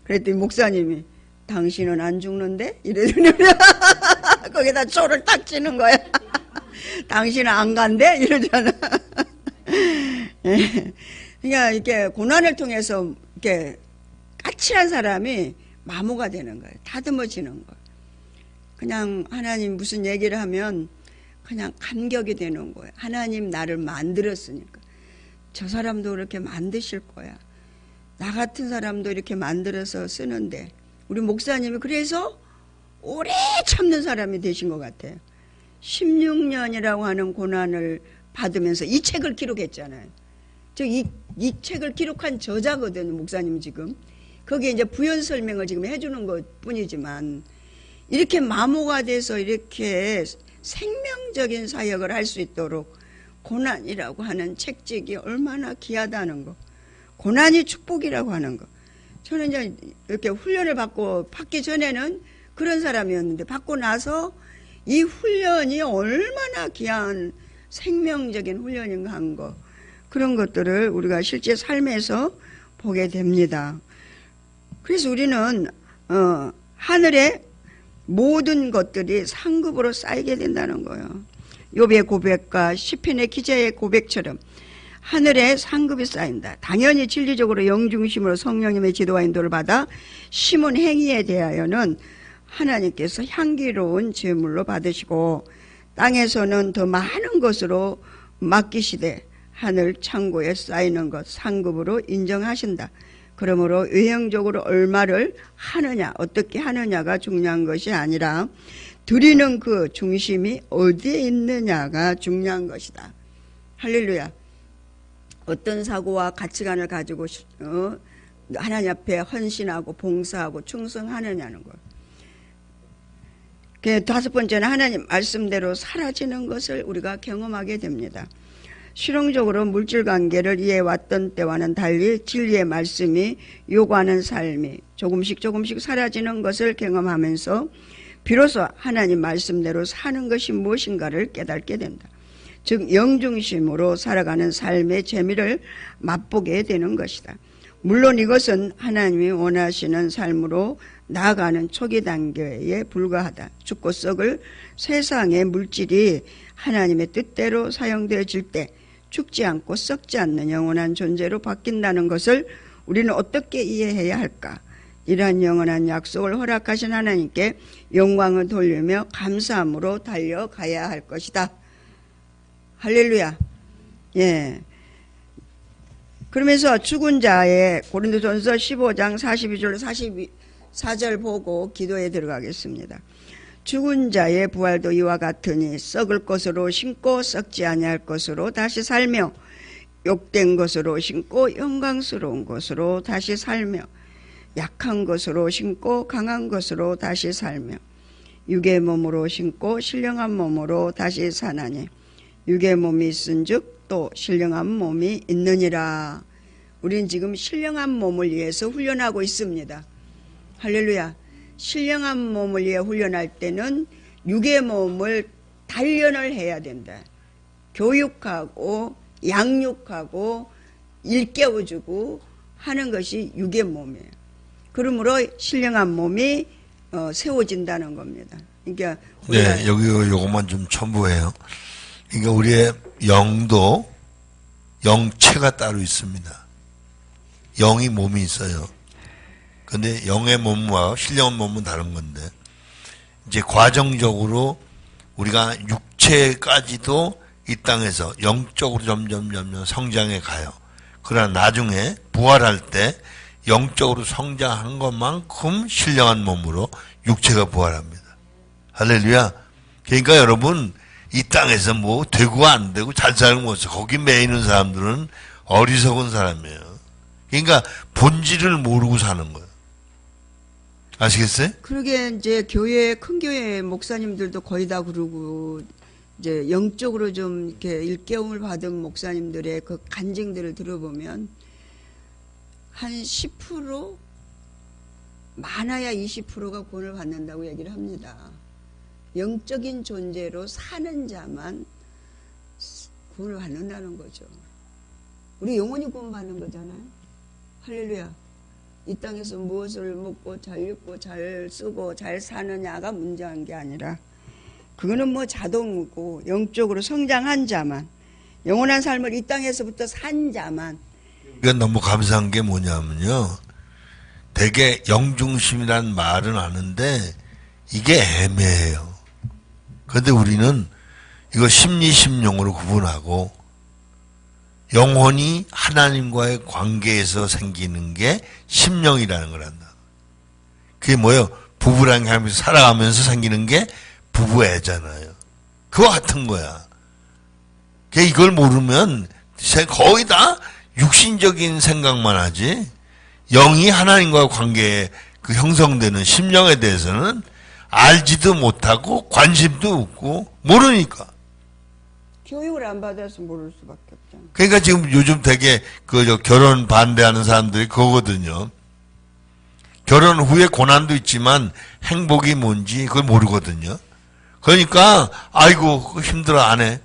그랬더니 목사님이 당신은 안 죽는데? 이러더니 거기다 초를 딱 치는 거야. 당신은 안 간대? 이러잖아. 그러니까 이렇게 고난을 통해서 이렇게 까칠한 사람이 마모가 되는 거예요. 다듬어지는 거예요. 그냥 하나님 무슨 얘기를 하면 그냥 감격이 되는 거예요. 하나님 나를 만들었으니까 저 사람도 그렇게 만드실 거야. 나 같은 사람도 이렇게 만들어서 쓰는데 우리 목사님이 그래서 오래 참는 사람이 되신 것 같아요. 16년이라고 하는 고난을 받으면서 이 책을 기록했잖아요. 이 책을 기록한 저자거든요, 목사님 지금. 거기에 이제 부연 설명을 지금 해주는 것 뿐이지만, 이렇게 마모가 돼서 이렇게 생명적인 사역을 할 수 있도록 고난이라고 하는 책찍이 얼마나 귀하다는 거. 고난이 축복이라고 하는 거. 저는 이제 이렇게 훈련을 받기 전에는 그런 사람이었는데, 받고 나서 이 훈련이 얼마나 귀한 생명적인 훈련인가 한 거. 그런 것들을 우리가 실제 삶에서 보게 됩니다. 그래서 우리는 하늘의 모든 것들이 상급으로 쌓이게 된다는 거예요. 욥의 고백과 시편의 기자의 고백처럼 하늘에 상급이 쌓인다. 당연히 진리적으로 영중심으로 성령님의 지도와 인도를 받아 심은 행위에 대하여는 하나님께서 향기로운 제물로 받으시고 땅에서는 더 많은 것으로 맡기시되 하늘 창고에 쌓이는 것 상급으로 인정하신다. 그러므로 외형적으로 얼마를 하느냐, 어떻게 하느냐가 중요한 것이 아니라 드리는 그 중심이 어디에 있느냐가 중요한 것이다. 할렐루야. 어떤 사고와 가치관을 가지고 하나님 앞에 헌신하고 봉사하고 충성하느냐는 것. 다섯 번째는 하나님 말씀대로 사라지는 것을 우리가 경험하게 됩니다. 실용적으로 물질 관계를 이해해왔던 때와는 달리 진리의 말씀이 요구하는 삶이 조금씩 사라지는 것을 경험하면서 비로소 하나님 말씀대로 사는 것이 무엇인가를 깨닫게 된다. 즉 영중심으로 살아가는 삶의 재미를 맛보게 되는 것이다. 물론 이것은 하나님이 원하시는 삶으로 나아가는 초기 단계에 불과하다. 죽고 썩을 세상의 물질이 하나님의 뜻대로 사용되어질 때 죽지 않고 썩지 않는 영원한 존재로 바뀐다는 것을 우리는 어떻게 이해해야 할까? 이러한 영원한 약속을 허락하신 하나님께 영광을 돌리며 감사함으로 달려가야 할 것이다. 할렐루야. 예. 그러면서 죽은 자의 고린도전서 15장 42절 44절 보고 기도에 들어가겠습니다. 죽은 자의 부활도 이와 같으니 썩을 것으로 심고 썩지 아니할 것으로 다시 살며 욕된 것으로 심고 영광스러운 것으로 다시 살며 약한 것으로 심고 강한 것으로 다시 살며 육의 몸으로 심고 신령한 몸으로 다시 사나니 육의 몸이 있은즉 또 신령한 몸이 있느니라. 우리는 지금 신령한 몸을 위해서 훈련하고 있습니다. 할렐루야. 신령한 몸을 위해 훈련할 때는 육의 몸을 단련을 해야 된다. 교육하고 양육하고 일깨워주고 하는 것이 육의 몸이에요. 그러므로 신령한 몸이 세워진다는 겁니다. 그러니까 네, 여기 요것만 좀 첨부해요. 그러니까 우리의 영도 영체가 따로 있습니다. 영이 몸이 있어요. 근데 영의 몸과 신령한 몸은 다른 건데, 이제 과정적으로 우리가 육체까지도 이 땅에서 영적으로 점점 성장해 가요. 그러나 나중에 부활할 때 영적으로 성장한 것만큼 신령한 몸으로 육체가 부활합니다. 할렐루야. 그러니까 여러분, 이 땅에서 뭐 되고 안 되고 잘 살고 못 살, 거기 매이는 사람들은 어리석은 사람이에요. 그러니까 본질을 모르고 사는 거예요. 아시겠어요? 그러게 이제 큰 교회 목사님들도 거의 다 그러고 이제 영적으로 좀 이렇게 일깨움을 받은 목사님들의 그 간증들을 들어보면 한 10% 많아야 20%가 구원을 받는다고 얘기를 합니다. 영적인 존재로 사는 자만 구원을 받는다는 거죠. 우리 영원히 구원받는 거잖아요. 할렐루야. 이 땅에서 무엇을 먹고 잘 입고 잘 쓰고 잘 사느냐가 문제한 게 아니라 그거는 뭐 자동이고 영적으로 성장한 자만, 영원한 삶을 이 땅에서부터 산 자만. 이건 너무 감사한 게 뭐냐면요, 되게 영중심이라는 말은 아는데 이게 애매해요. 그런데 우리는 이거 심리 심령으로 구분하고 영혼이 하나님과의 관계에서 생기는 게 심령이라는 걸 한다. 그게 뭐예요? 부부랑 하면서 살아가면서 생기는 게 부부애잖아요. 그거 같은 거야. 이걸 모르면 거의 다 육신적인 생각만 하지 영이 하나님과 관계에 그 형성되는 심령에 대해서는 알지도 못하고 관심도 없고 모르니까. 교육을 안 받아서 모를 수밖에 없잖아. 그러니까 지금 요즘 되게 결혼 반대하는 사람들이 그거거든요. 결혼 후에 고난도 있지만 행복이 뭔지 그걸 모르거든요. 그러니까 아이고 힘들어 안 해.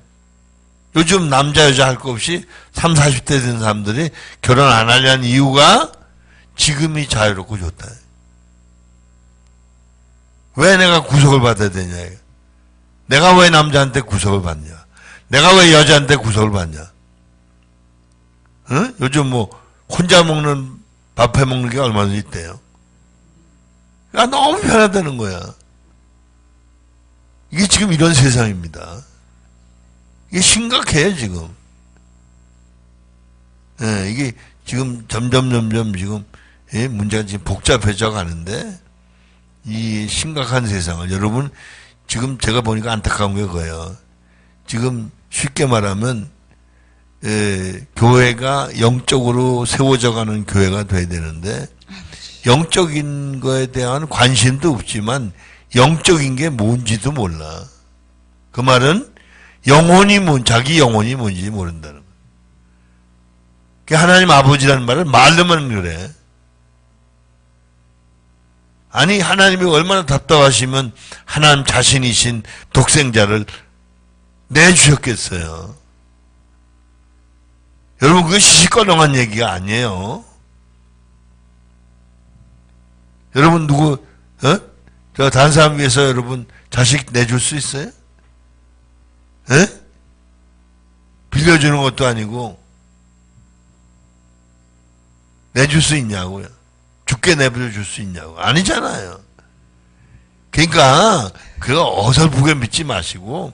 요즘 남자 여자 할 거 없이 30, 40대 된 사람들이 결혼 안 하려는 이유가 지금이 자유롭고 좋다. 왜 내가 구속을 받아야 되냐. 내가 왜 남자한테 구속을 받냐. 내가 왜 여자한테 구속을 받냐. 응? 요즘 뭐 혼자 먹는 밥 해 먹는 게 얼마나 있대요. 그러니까 너무 편하다는 거야. 이게 지금 이런 세상입니다. 이게 심각해요, 지금. 예, 이게 지금 점점 지금, 예, 문제가 지금 복잡해져 가는데, 이 심각한 세상을, 여러분, 지금 제가 보니까 안타까운 게 그거예요. 지금 쉽게 말하면, 예, 교회가 영적으로 세워져 가는 교회가 돼야 되는데, 영적인 거에 대한 관심도 없지만, 영적인 게 뭔지도 몰라. 그 말은, 자기 영혼이 뭔지 모른다는 거예요. 하나님 아버지라는 말을 말로만 그래. 아니, 하나님이 얼마나 답답하시면 하나님 자신이신 독생자를 내주셨겠어요. 여러분, 그거 시시껄렁한 얘기가 아니에요. 여러분, 저 다른 사람 위해서 여러분 자식 내줄 수 있어요? 에? 빌려주는 것도 아니고 내줄 수 있냐고요. 죽게 내버려줄 수 있냐고. 아니잖아요. 그러니까 그거 어설프게 믿지 마시고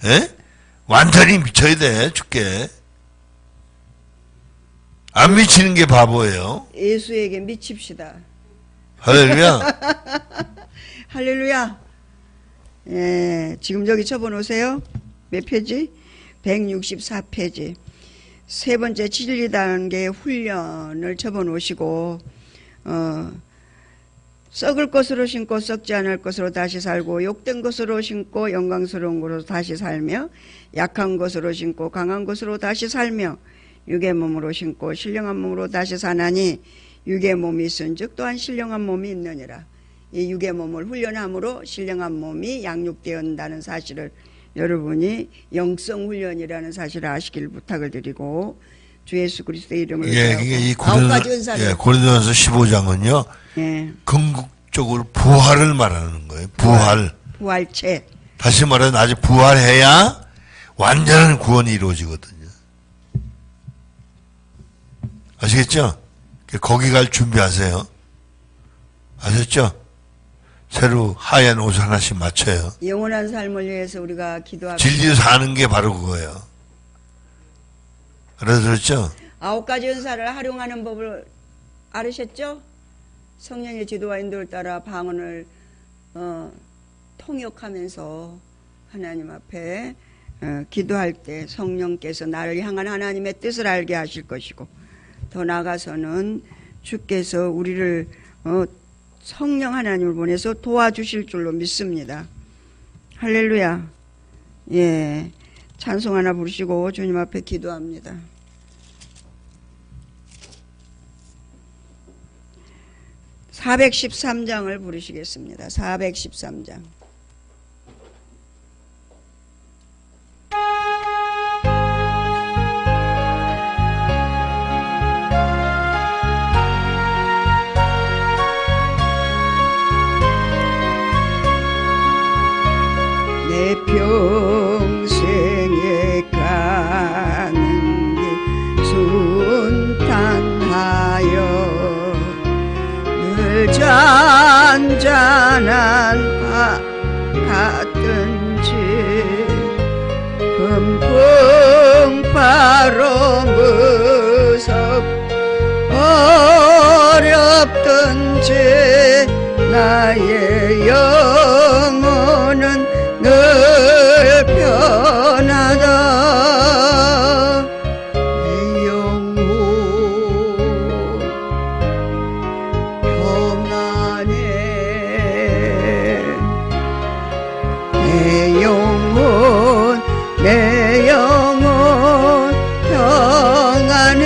에? 완전히 미쳐야 돼. 죽게. 안 미치는 게 바보예요. 예수에게 미칩시다. 할렐루야. 할렐루야. 예, 지금 저기 쳐보세요. 몇 페이지? 164페이지. 세 번째 진리 단계 훈련을 쳐보시고 썩을 것으로 심고 썩지 않을 것으로 다시 살고 욕된 것으로 심고 영광스러운 것으로 다시 살며 약한 것으로 심고 강한 것으로 다시 살며 육의 몸으로 심고 신령한 몸으로 다시 사나니 육의 몸이 있은즉 또한 신령한 몸이 있느니라. 이 육의 몸을 훈련함으로 신령한 몸이 양육되었다는 사실을 여러분이 영성 훈련이라는 사실을 아시길 부탁을 드리고 주 예수 그리스도의 이름으로 이 아홉 가지 은사를 고린도전서 15장은요. 예. 궁극적으로 부활을 말하는 거예요. 부활체. 다시 말하면 아직 부활해야 완전한 구원이 이루어지거든요. 아시겠죠? 거기 갈 준비하세요. 아셨죠? 새로 하얀 옷을 하나씩 맞춰요. 영원한 삶을 위해서 우리가 기도하고 진리로 사는 게 바로 그거예요. 알아들었죠? 아홉 가지 은사를 활용하는 법을 알으셨죠? 성령의 지도와 인도를 따라 방언을 통역하면서 하나님 앞에 기도할 때 성령께서 나를 향한 하나님의 뜻을 알게 하실 것이고 더 나아가서는 주께서 우리를 성령 하나님을 보내서 도와주실 줄로 믿습니다. 할렐루야. 예, 찬송 하나 부르시고 주님 앞에 기도합니다. (413장을) 부르시겠습니다. 413장. 내 평생에 가는 길 순탄하여 늘 주제 나의 영혼은 늘 편하다. 내 영혼 평안해. 내 영혼 내 영혼 평안해.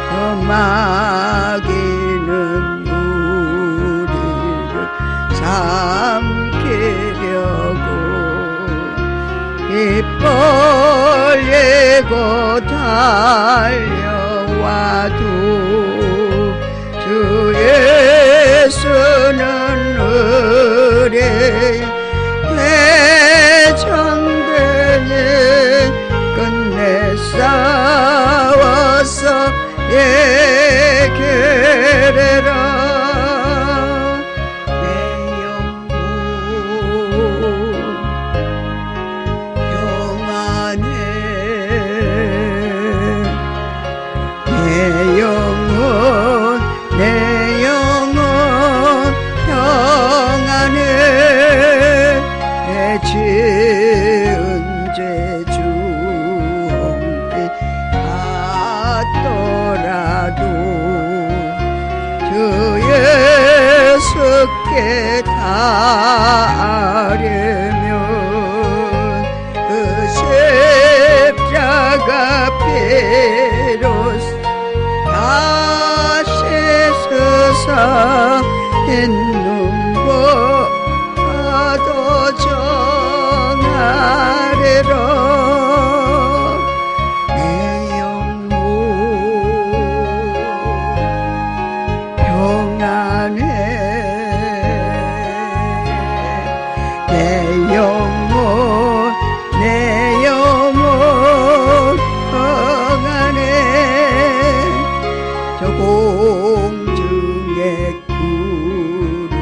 저 마귀는 우리를 삼키려고 입벌리고 달려와도 주 예수는 의뢰 대장되니 끝내 싸워서 예결해라. 내 영혼 평안해. 내 영혼 내 영혼 평안해. 내 지은 죄 주홍빛 같더라도 주 예수께 닿으려면 그 십자가 피로 다시 서서 있는 것도 정하리라. 내 영혼 평안해. 내 영혼 내 영혼 평안해. 저 공중에 구름이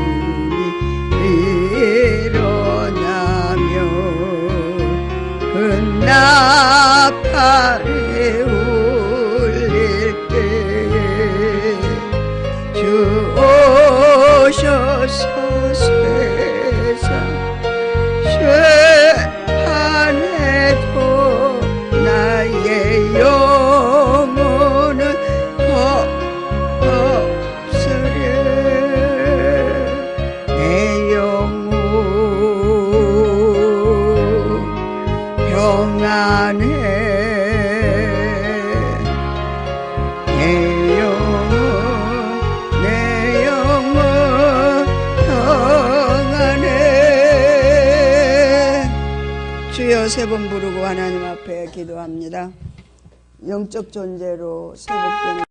일어나며 그 나팔이 울릴 때에 주 오셔서 세상 쇠하네도 나의 영혼은 없으리. 내 영혼 평안해. 내 영혼 내 영혼 평안해. 주여 세 번 부르고 하나님 앞에 기도합니다. 영적 존재로 세복되는